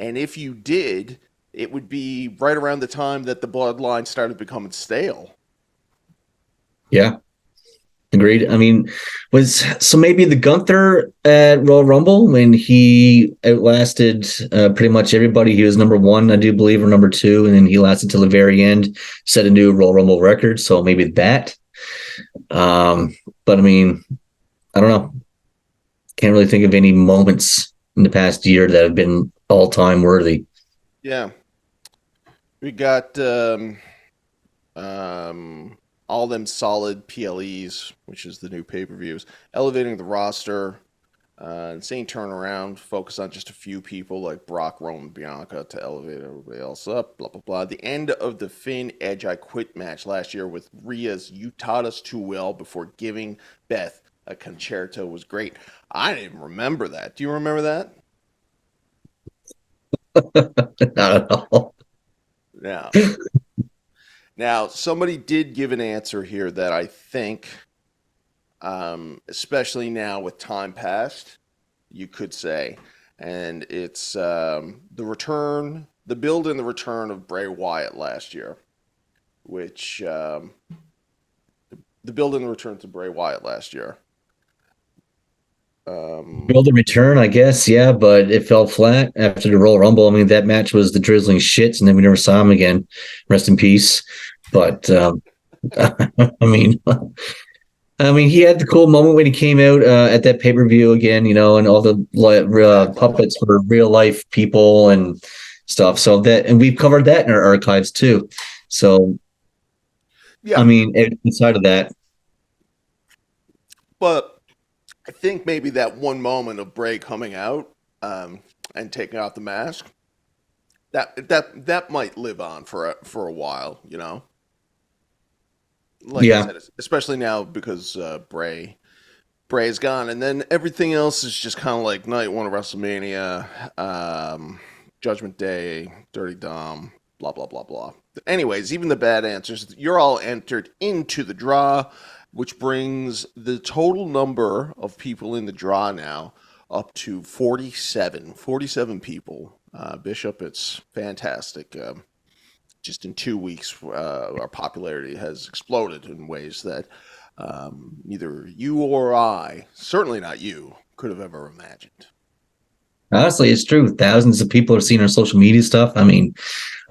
And if you did, it would be right around the time that the Bloodline started becoming stale. Yeah. Agreed. I mean, maybe the Gunther at Royal Rumble when he outlasted pretty much everybody. He was number one, I do believe, or number two, and then he lasted till the very end, set a new Royal Rumble record. So maybe that. But I mean, I don't know. Can't really think of any moments in the past year that have been all-time worthy. Yeah. We got all them solid PLEs, which is the new pay-per-views, elevating the roster, insane turnaround, focus on just a few people like Brock, Roman, Bianca to elevate everybody else up, blah, blah, blah. The end of the Finn Edge I Quit match last year with Rhea's You Taught Us Too Well before giving Beth a concerto was great. I didn't remember that. Do you remember that? Not at all. Yeah. Now, somebody did give an answer here that I think, especially now with time past, you could say, and it's the build and the return of Bray Wyatt last year, which the build and the return to Bray Wyatt last year. Build and return, I guess, yeah, but it fell flat after the Royal Rumble. I mean, that match was the drizzling shits, and then we never saw him again. Rest in peace. But I mean, he had the cool moment when he came out at that pay-per-view again, and all the puppets were real life people and stuff. So and we've covered that in our archives too. So, yeah, I mean, inside of that, but I think maybe that one moment of Bray coming out and taking off the mask, that might live on for a while, Like I said, especially now because Bray's gone, and then everything else is just kind of like night one of WrestleMania, Judgment Day, Dirty Dom, blah blah blah blah. Anyways, even the bad answers, you're all entered into the draw, which brings the total number of people in the draw now up to 47 people. Bishop, it's fantastic. Just in 2 weeks, our popularity has exploded in ways that neither you or I, certainly not you, could have ever imagined. Honestly, it's true. Thousands of people have seen our social media stuff. I mean,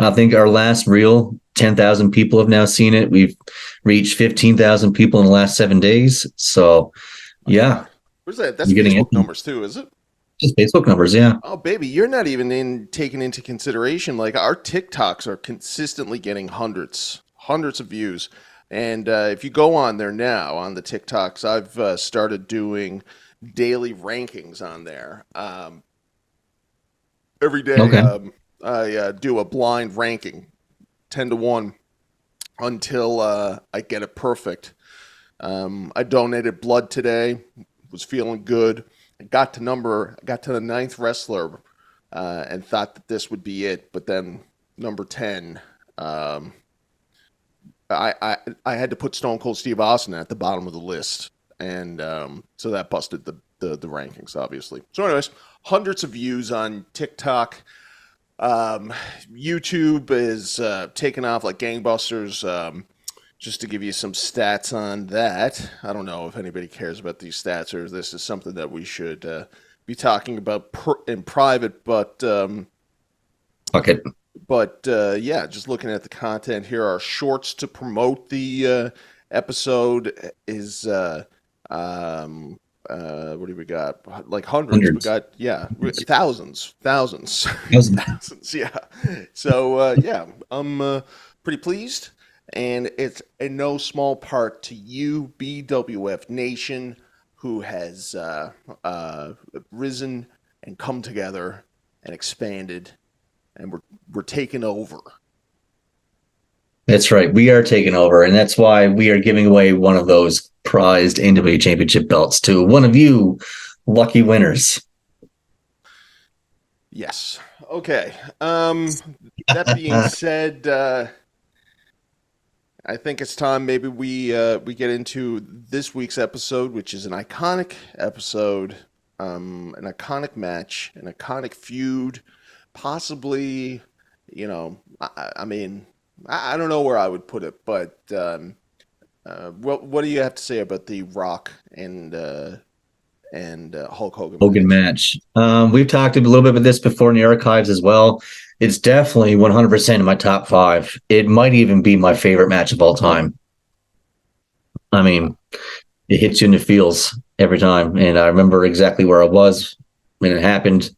I think our last reel, 10,000 people have now seen it. We've reached 15,000 people in the last 7 days. So, yeah. Where's that? That's Facebook numbers too, is it? Just Facebook numbers, yeah. Oh, baby, you're not even taking into consideration. Like our TikToks are consistently getting hundreds of views. And if you go on there now, on the TikToks, I've started doing daily rankings on there. Every day, okay. I do a blind ranking, 10-1, until I get it perfect. I donated blood today. Was feeling good. I got to the 9th wrestler, and thought that this would be it. But then number 10 Um, I had to put Stone Cold Steve Austin at the bottom of the list, and so that busted the rankings, obviously. So, anyways, hundreds of views on TikTok. YouTube is taking off like gangbusters. Just to give you some stats on that, I don't know if anybody cares about these stats or if this is something that we should be talking about in private, but Okay. But yeah, just looking at the content here, our shorts to promote the episode is what do we got? Like hundreds. We got thousands. Thousands. Yeah. So yeah, I'm pretty pleased, and it's in no small part to you, BWF Nation, who has risen and come together and expanded, and we're taking over. That's right. We are taking over, and that's why we are giving away one of those prized NWA Championship belts to one of you lucky winners. Yes. Okay. That being said, I think it's time maybe we get into this week's episode, which is an iconic episode, an iconic match, an iconic feud, possibly, I mean, I don't know where I would put it, but what do you have to say about the Rock and Hulk Hogan match? We've talked a little bit about this before in the archives as well. It's definitely 100% in my top 5. It might even be my favorite match of all time. I mean, it hits you in the feels every time, and I remember exactly where I was when it happened.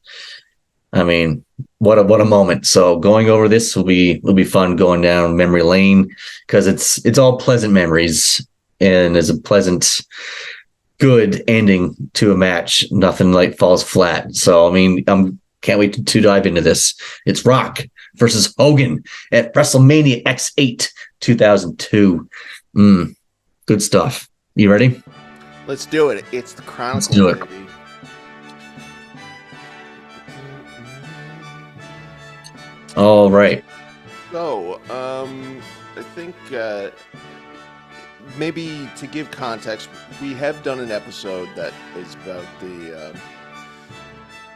I mean, what a moment. So going over this will be fun, going down memory lane, because it's all pleasant memories, and there's a pleasant, good ending to a match. Nothing like falls flat. So I mean, can't wait to dive into this. It's Rock versus Hogan at WrestleMania X8 2002. Good stuff. You ready? Let's do it. It's the Chronicle. Let's do it. Baby. All right. So, I think maybe to give context, we have done an episode that is about the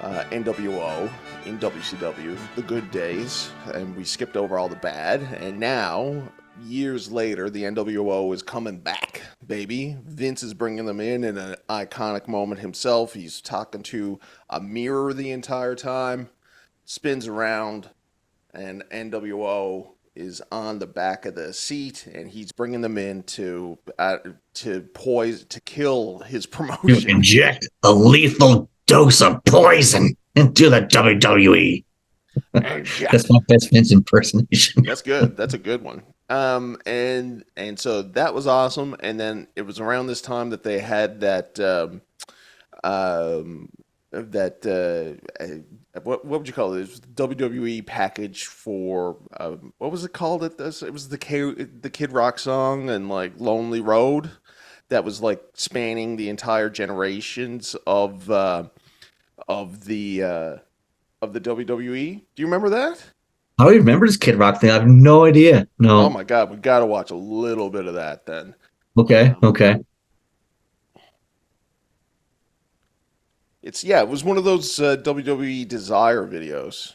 NWO in WCW, the good days, and we skipped over all the bad, and now, years later, the NWO is coming back, baby. Vince is bringing them in an iconic moment himself. He's talking to a mirror the entire time, spins around, and NWO is on the back of the seat, and he's bringing them in to kill his promotion. You inject a lethal dose of poison into the WWE. That's my best Vince impersonation. That's good. That's a good one. And so that was awesome. And then it was around this time that they had that what would you call it? It was the WWE package for what was it called? It was the Kid Rock song and like Lonely Road that was like spanning the entire generations of the WWE. Do you remember that? I don't even remember this Kid Rock thing. I have no idea. No. Oh my God, we got to watch a little bit of that then. Okay. It was one of those WWE Desire videos.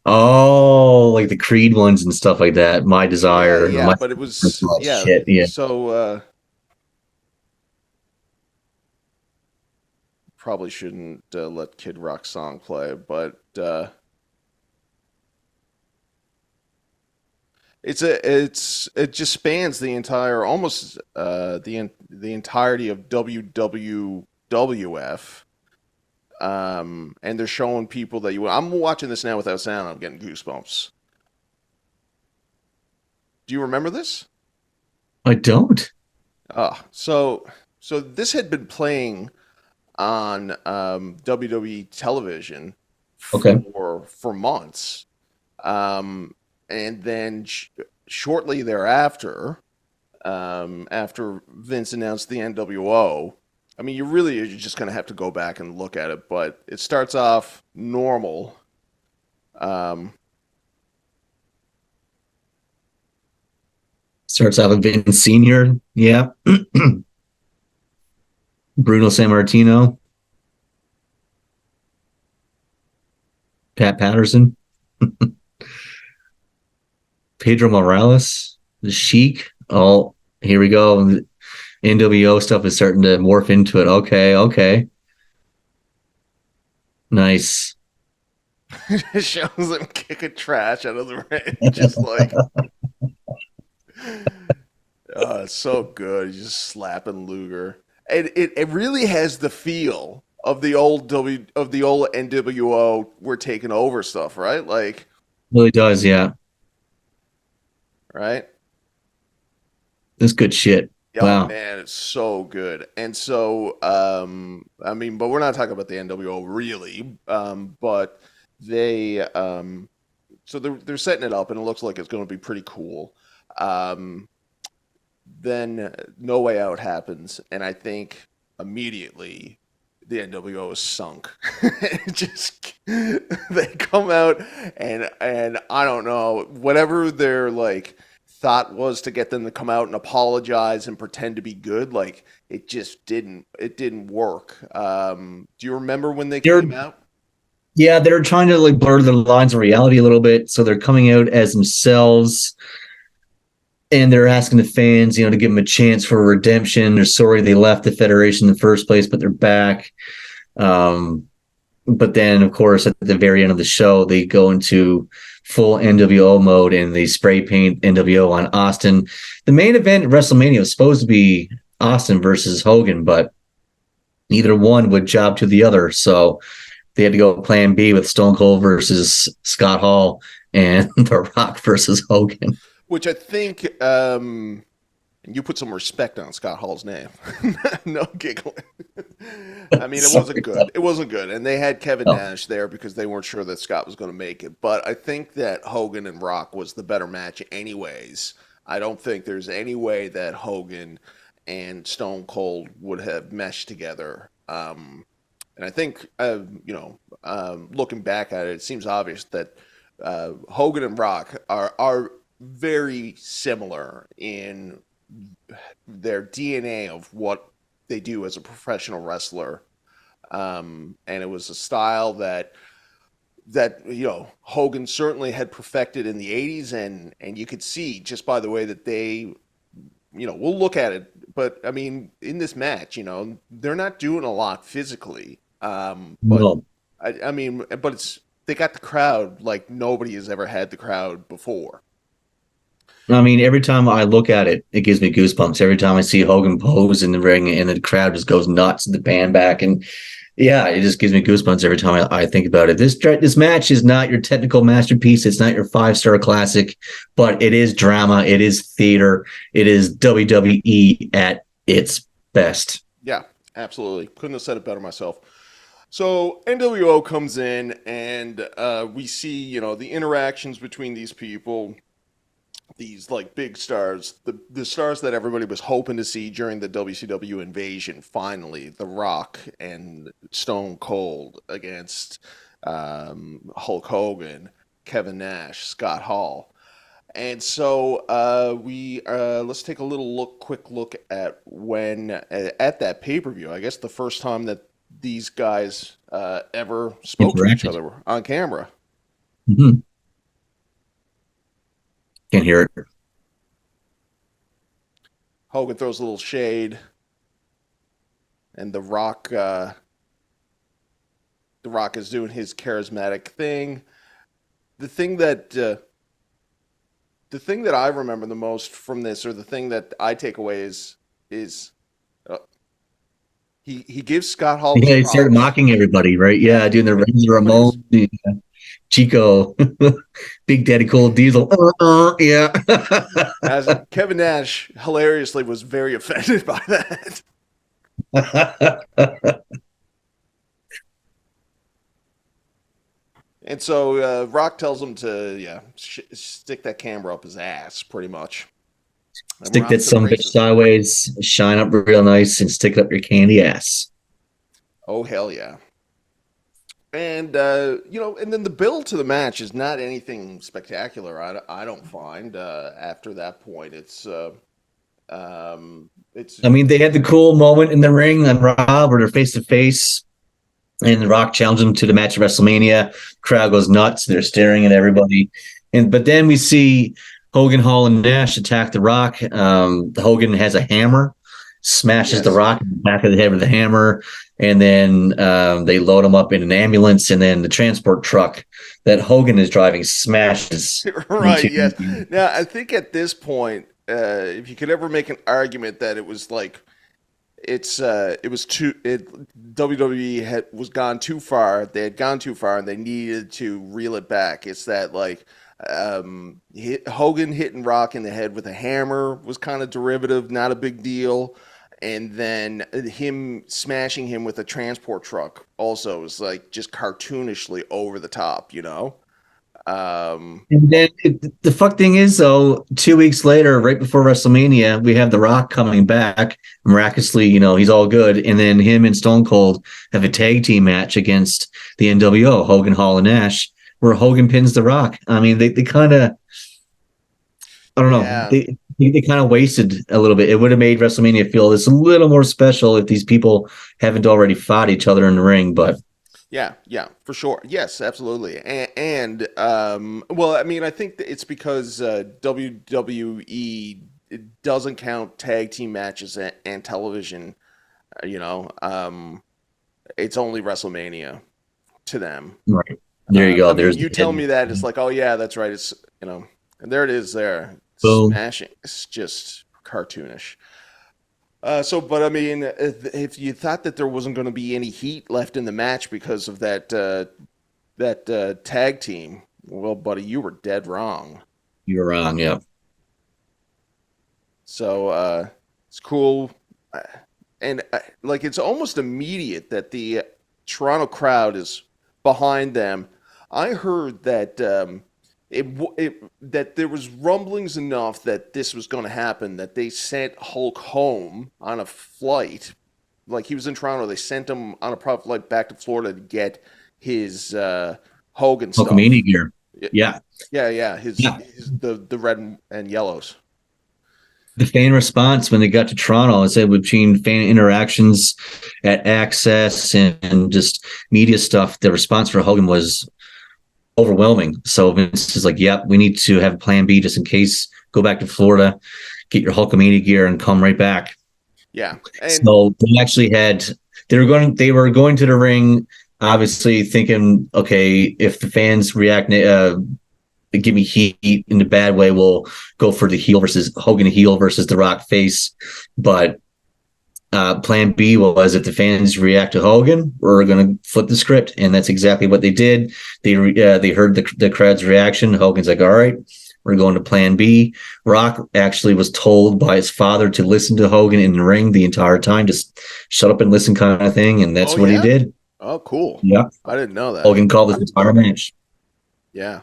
Oh, like the Creed ones and stuff like that. My Desire. Yeah, but it was shit, yeah. So probably shouldn't let Kid Rock song play, but it just spans the entire almost the entirety of WWF. And they're showing people that I'm watching this now without sound. I'm getting goosebumps. Do you remember this? I don't. So this had been playing on WWE television for months. And then shortly thereafter, after Vince announced the NWO, I mean, you're just going to have to go back and look at it, but it starts off normal. Starts out with Vince Senior. Yeah. Bruno Sammartino. Pat Patterson. Pedro Morales. The Sheik. Oh, here we go. NWO stuff is starting to morph into it. Okay. Nice. It shows him kicking trash out of the ring. Just like, it's so good. He's just slapping Luger. It really has the feel of the old NWO we're taking over stuff, right? Like, Really does, yeah. Right? That's good shit. Oh, Wow. man, it's so good. And so, but we're not talking about the NWO really, but they, so they're setting it up, and it looks like it's going to be pretty cool. Then No Way Out happens, and I think immediately the NWO is sunk. They come out, and I don't know, whatever their like thought was to get them to come out and apologize and pretend to be good, like it just didn't work. Do you remember when they came out? Yeah, they're trying to like blur the lines of reality a little bit, so they're coming out as themselves. And they're asking the fans, to give them a chance for redemption. They're sorry they left the Federation in the first place, but they're back. But then, of course, at the very end of the show, they go into full NWO mode and they spray paint NWO on Austin. The main event at WrestleMania was supposed to be Austin versus Hogan, but neither one would job to the other. So they had to go plan B with Stone Cold versus Scott Hall and The Rock versus Hogan. Which I think you put some respect on Scott Hall's name. No giggling. I mean, it wasn't good. It wasn't good. And they had Kevin Nash there because they weren't sure that Scott was going to make it. But I think that Hogan and Rock was the better match anyways. I don't think there's any way that Hogan and Stone Cold would have meshed together. And I think, looking back at it, it seems obvious that Hogan and Rock are very similar in their DNA of what they do as a professional wrestler. And it was a style that Hogan certainly had perfected in the 80s, and you could see just by the way that they, we'll look at it, but I mean, in this match, they're not doing a lot physically. But they got the crowd like nobody has ever had the crowd before. I mean, every time I look at it, it gives me goosebumps. Every time I see Hogan pose in the ring and the crowd just goes nuts, the band back. And yeah, it just gives me goosebumps every time I think about it. This match is not your technical masterpiece. It's not your 5-star classic, but it is drama. It is theater. It is WWE at its best. Yeah, absolutely. Couldn't have said it better myself. So NWO comes in, and we see, the interactions between these people. These like big stars, the stars that everybody was hoping to see during the WCW invasion. Finally, The Rock and Stone Cold against Hulk Hogan, Kevin Nash, Scott Hall, and so let's take a quick look at when at that pay-per-view. I guess the first time that these guys ever spoke to each other on camera. Mm-hmm. Can't hear it. Hogan throws a little shade, and The Rock is doing his charismatic thing. The thing that I remember the most from this, or the thing that I take away, is he gives Scott Hall. Yeah, he started mocking everybody, right? Yeah, doing the Razor Ramon. Chico, Big Daddy Cool Diesel. Yeah. As Kevin Nash hilariously was very offended by that. And so Rock tells him to stick that camera up his ass, pretty much. Stick that some bitch sideways, shine up real nice, and stick it up your candy ass. Oh, hell yeah. And and then the build to the match is not anything spectacular. I don't find after that point. It's I mean, they had the cool moment in the ring on Raw where they're face to face, and The Rock challenged him to the match at WrestleMania. Crowd goes nuts. They're staring at everybody, but then we see Hogan, Hall, and Nash attack The Rock. Hogan has a hammer, smashes The Rock in the back of the head with a hammer, and then they load him up in an ambulance, and then the transport truck that Hogan is driving smashes. Right. Yes. Now, I think at this point, if you could ever make an argument that it was like WWE was gone too far. They had gone too far, and they needed to reel it back. It's that like Hogan hitting Rock in the head with a hammer was kind of derivative, not a big deal. And then him smashing him with a transport truck also was like just cartoonishly over the top, you know? And then the fuck thing is, though, 2 weeks later, right before WrestleMania, we have The Rock coming back. Miraculously, he's all good. And then him and Stone Cold have a tag team match against the NWO, Hogan, Hall, and Nash, where Hogan pins The Rock. I mean, they kind of, I don't know. Yeah. They kind of wasted a little bit. It would have made WrestleMania feel this a little more special if these people haven't already fought each other in the ring, but... Yeah, for sure. Yes, absolutely. And well, I mean, I think that it's because WWE doesn't count tag team matches and television. It's only WrestleMania to them. Right. There you go. You tell me that, it's like, oh yeah, that's right. It's and there it is. There, boom. Smashing. It's just cartoonish. But I mean, if you thought that there wasn't going to be any heat left in the match because of that tag team, well, buddy, you were dead wrong. You were wrong, yeah. So it's cool, and like it's almost immediate that the Toronto crowd is behind them. I heard that that there was rumblings enough that this was going to happen that they sent Hulk home on a flight. Like he was in Toronto, they sent him on a private flight back to Florida to get his Hogan stuff. Hulkamania gear. Yeah. His the red and yellows. The fan response when they got to Toronto, I said between fan interactions at Access and just media stuff, the response for Hogan was overwhelming. So Vince is like, yep, we need to have a plan B just in case. Go back to Florida, get your Hulkamania gear, and come right back. Yeah. So they actually they were going to the ring, obviously thinking, okay, if the fans react, give me heat in a bad way, we'll go for the heel versus Hogan heel versus The Rock face. But plan B was if the fans react to Hogan, we're going to flip the script, and that's exactly what they did. They heard the crowd's reaction. Hogan's like, all right, we're going to plan B. Rock actually was told by his father to listen to Hogan in the ring the entire time, just shut up and listen kind of thing, and that's what he did. Oh, cool. Yeah. I didn't know that. Hogan called this entire match. Yeah.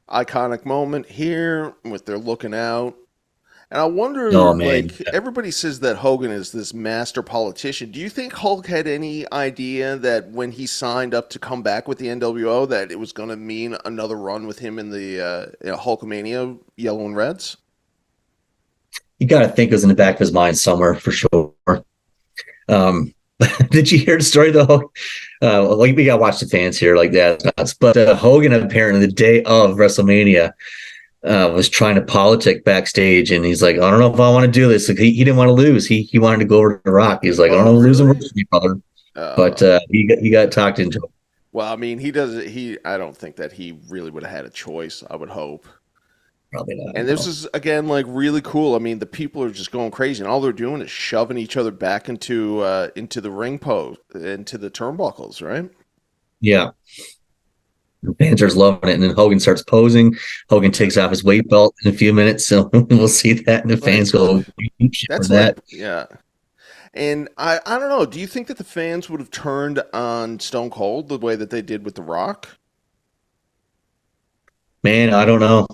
Iconic moment here with their looking out. And I wonder, everybody says that Hogan is this master politician. Do you think Hulk had any idea that when he signed up to come back with the NWO that it was going to mean another run with him in the Hulkamania Yellow and Reds? You got to think it was in the back of his mind somewhere for sure. Did you hear the story though? We got to watch the fans here like that. But Hogan apparently the day of WrestleMania was trying to politic backstage, and he's like, I don't know if I want to do this. Like, he didn't want to lose. He wanted to go over to Rock. He's like, I don't know, losing with me, brother. But he got talked into it. Well, I mean, I don't think that he really would have had a choice. I would hope. Probably not. And this is again like really cool. I mean, the people are just going crazy, and all they're doing is shoving each other back into the ring post, into the turnbuckles, right? Yeah. The fans are loving it, and then Hogan starts posing. Hogan takes off his weight belt in a few minutes, so we'll see that, and the fans go, that's that. Yeah. And I don't know. Do you think that the fans would have turned on Stone Cold the way that they did with The Rock? Man, I don't know.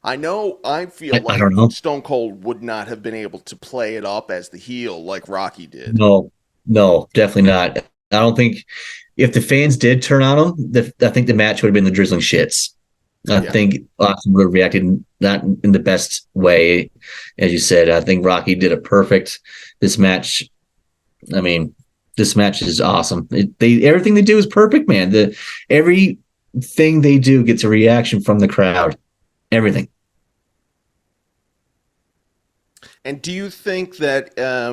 I feel like Stone Cold would not have been able to play it up as the heel like Rocky did. No, definitely not. I don't think if the fans did turn on him, I think the match would have been the drizzling shits. I think Austin would have reacted not in the best way, as you said. I think Rocky did it perfect. This match, I mean, this match is awesome. Everything they do is perfect, man. Everything they do gets a reaction from the crowd. Everything. And do you think that a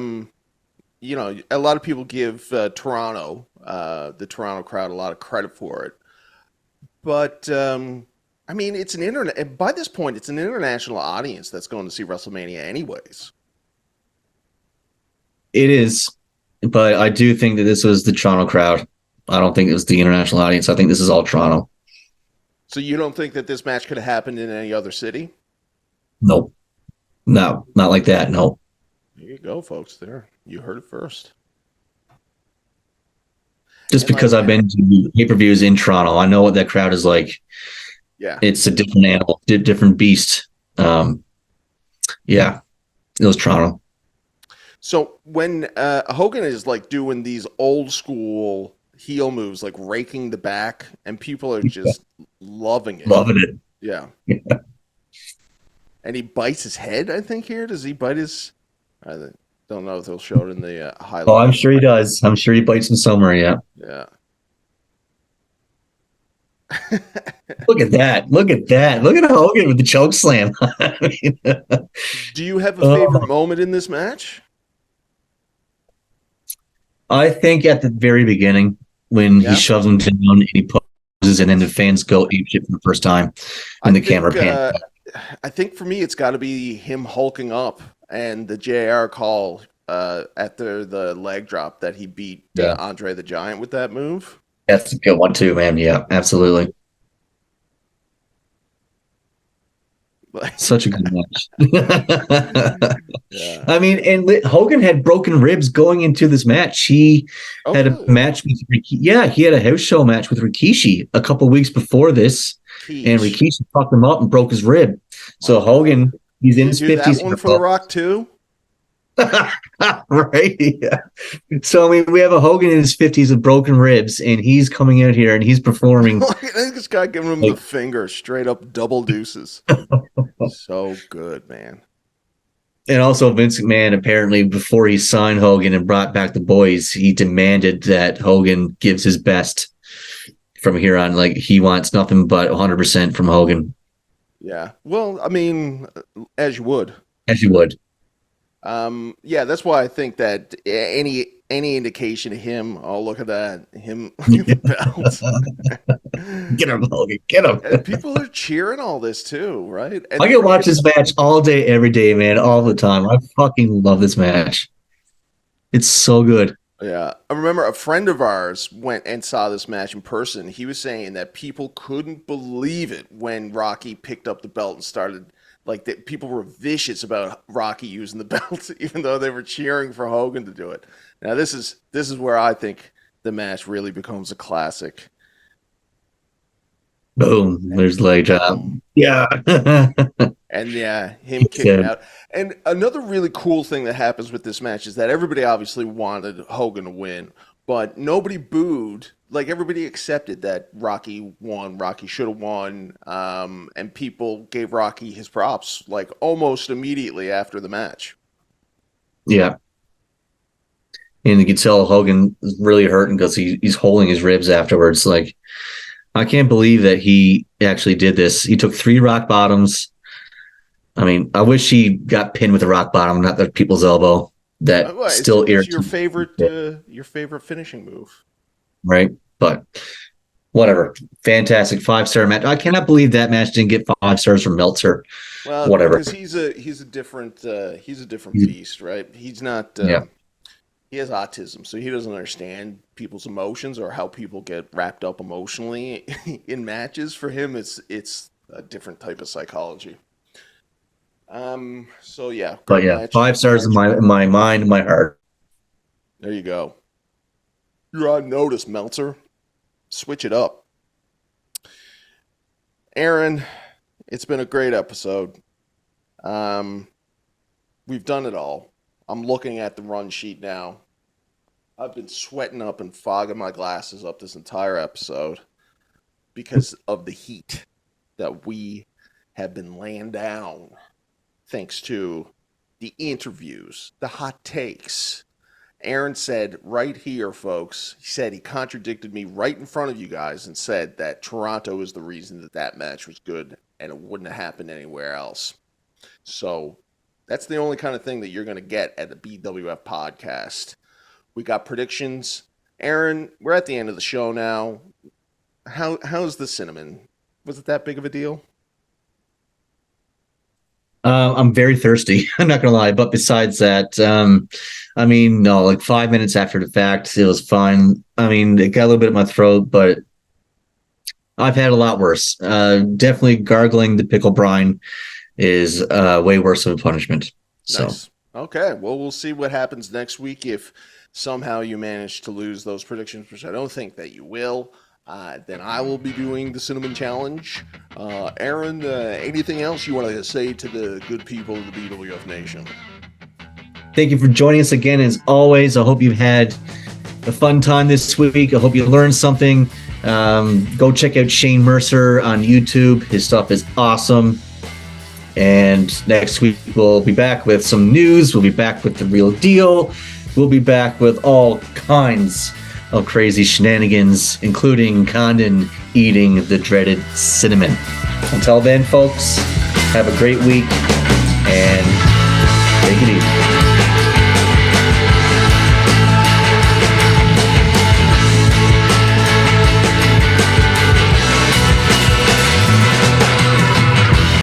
lot of people give Toronto, the Toronto crowd, a lot of credit for it, but I mean, it's an internet. By this point, it's an international audience that's going to see WrestleMania, anyways. It is, but I do think that this was the Toronto crowd. I don't think it was the international audience. I think this is all Toronto. So you don't think that this match could have happened in any other city? Nope. No, not like that. No. There you go, folks. There, you heard it first. Just because I've been to pay-per-views in Toronto, I know what that crowd is like. Yeah, it's a different animal, different beast. Yeah, it was Toronto. So when Hogan is like doing these old school heel moves, like raking the back, and people are just loving it. Yeah. And he bites his head, I think, here. Does he bite his... I don't know if they'll show it in the highlight. Oh, I'm sure he does. I'm sure he bites him somewhere, yeah. Yeah. Look at that. Look at Hogan with the choke slam. Do you have a favorite moment in this match? I think at the very beginning, when he shoves him down and he poses, and then the fans go apeshit for the first time in the camera pan. I think for me, it's got to be him hulking up and the JR call after the leg drop that he beat Andre the Giant with that move. That's a good one too, man. Yeah, absolutely. Such a good match. Yeah. I mean, and Hogan had broken ribs going into this match. He had a match with he had a house show match with Rikishi a couple weeks before this, and Rikishi fucked him up and broke his rib. So Hogan, he's in his 50s. That one for The Rock too? Right. Yeah. So I mean, we have a Hogan in his 50s with broken ribs, and he's coming out here and he's performing. This guy giving him the finger, straight up double deuces. So good, man. And also Vince McMahon, apparently before he signed Hogan and brought back the boys, he demanded that Hogan gives his best from here on. Like, he wants nothing but 100% from Hogan. Yeah. Well, I mean, as you would. As you would. Yeah, that's why I think that any indication of him, oh, look at that, him with the belt. Get him, Hogan, get him. And people are cheering all this too, right? And I can watch this match all day, every day, man, all the time. I fucking love this match. It's so good. Yeah. I remember a friend of ours went and saw this match in person. He was saying that people couldn't believe it when Rocky picked up the belt and started... Like, that people were vicious about Rocky using the belt, even though they were cheering for Hogan to do it. Now, this is where I think the match really becomes a classic. Boom! There's leg drop. Yeah. And yeah, him kicking out. And another really cool thing that happens with this match is that everybody obviously wanted Hogan to win, but nobody booed. Like, everybody accepted that Rocky won. Rocky should have won. And people gave Rocky his props, like, almost immediately after the match. Yeah. And you could tell Hogan is really hurting because he's holding his ribs afterwards. Like, I can't believe that he actually did this. He took 3 rock bottoms. I mean, I wish he got pinned with a rock bottom, not the people's elbow. That still irritates your favorite finishing move. Right. But whatever. Fantastic 5-star match. I cannot believe that match didn't get 5 stars from Meltzer. Well, whatever. Because he's a different beast, right? He's not he has autism, so he doesn't understand people's emotions or how people get wrapped up emotionally in matches. For him, it's a different type of psychology. So yeah. But yeah, match. 5 stars in my mind, in my heart. There you go. You're on notice, Meltzer. Switch it up. Aaron, it's been a great episode. We've done it all. I'm looking at the run sheet now. I've been sweating up and fogging my glasses up this entire episode because of the heat that we have been laying down thanks to the interviews, the hot takes. Aaron said right here, folks, he said he contradicted me right in front of you guys and said that Toronto is the reason that that match was good and it wouldn't have happened anywhere else. So that's the only kind of thing that you're going to get at the BWF podcast. We got predictions. Aaron, we're at the end of the show now. How's the cinnamon? Was it that big of a deal? I'm very thirsty. I'm not gonna lie. But besides that, I mean, no, like 5 minutes after the fact, it was fine. I mean, it got a little bit in my throat, but I've had a lot worse. Definitely gargling the pickle brine is way worse of a punishment. So. Nice. Okay, well, we'll see what happens next week if somehow you manage to lose those predictions, which I don't think that you will. Then I will be doing the Cinnamon Challenge. Aaron, anything else you want to say to the good people of the BWF Nation? Thank you for joining us again. As always, I hope you've had a fun time this week. I hope you learned something. Go check out Shane Mercer on YouTube. His stuff is awesome. And next week, we'll be back with some news. We'll be back with the real deal. We'll be back with all kinds of crazy shenanigans, including Condon eating the dreaded cinnamon. Until then, folks, have a great week and take it easy.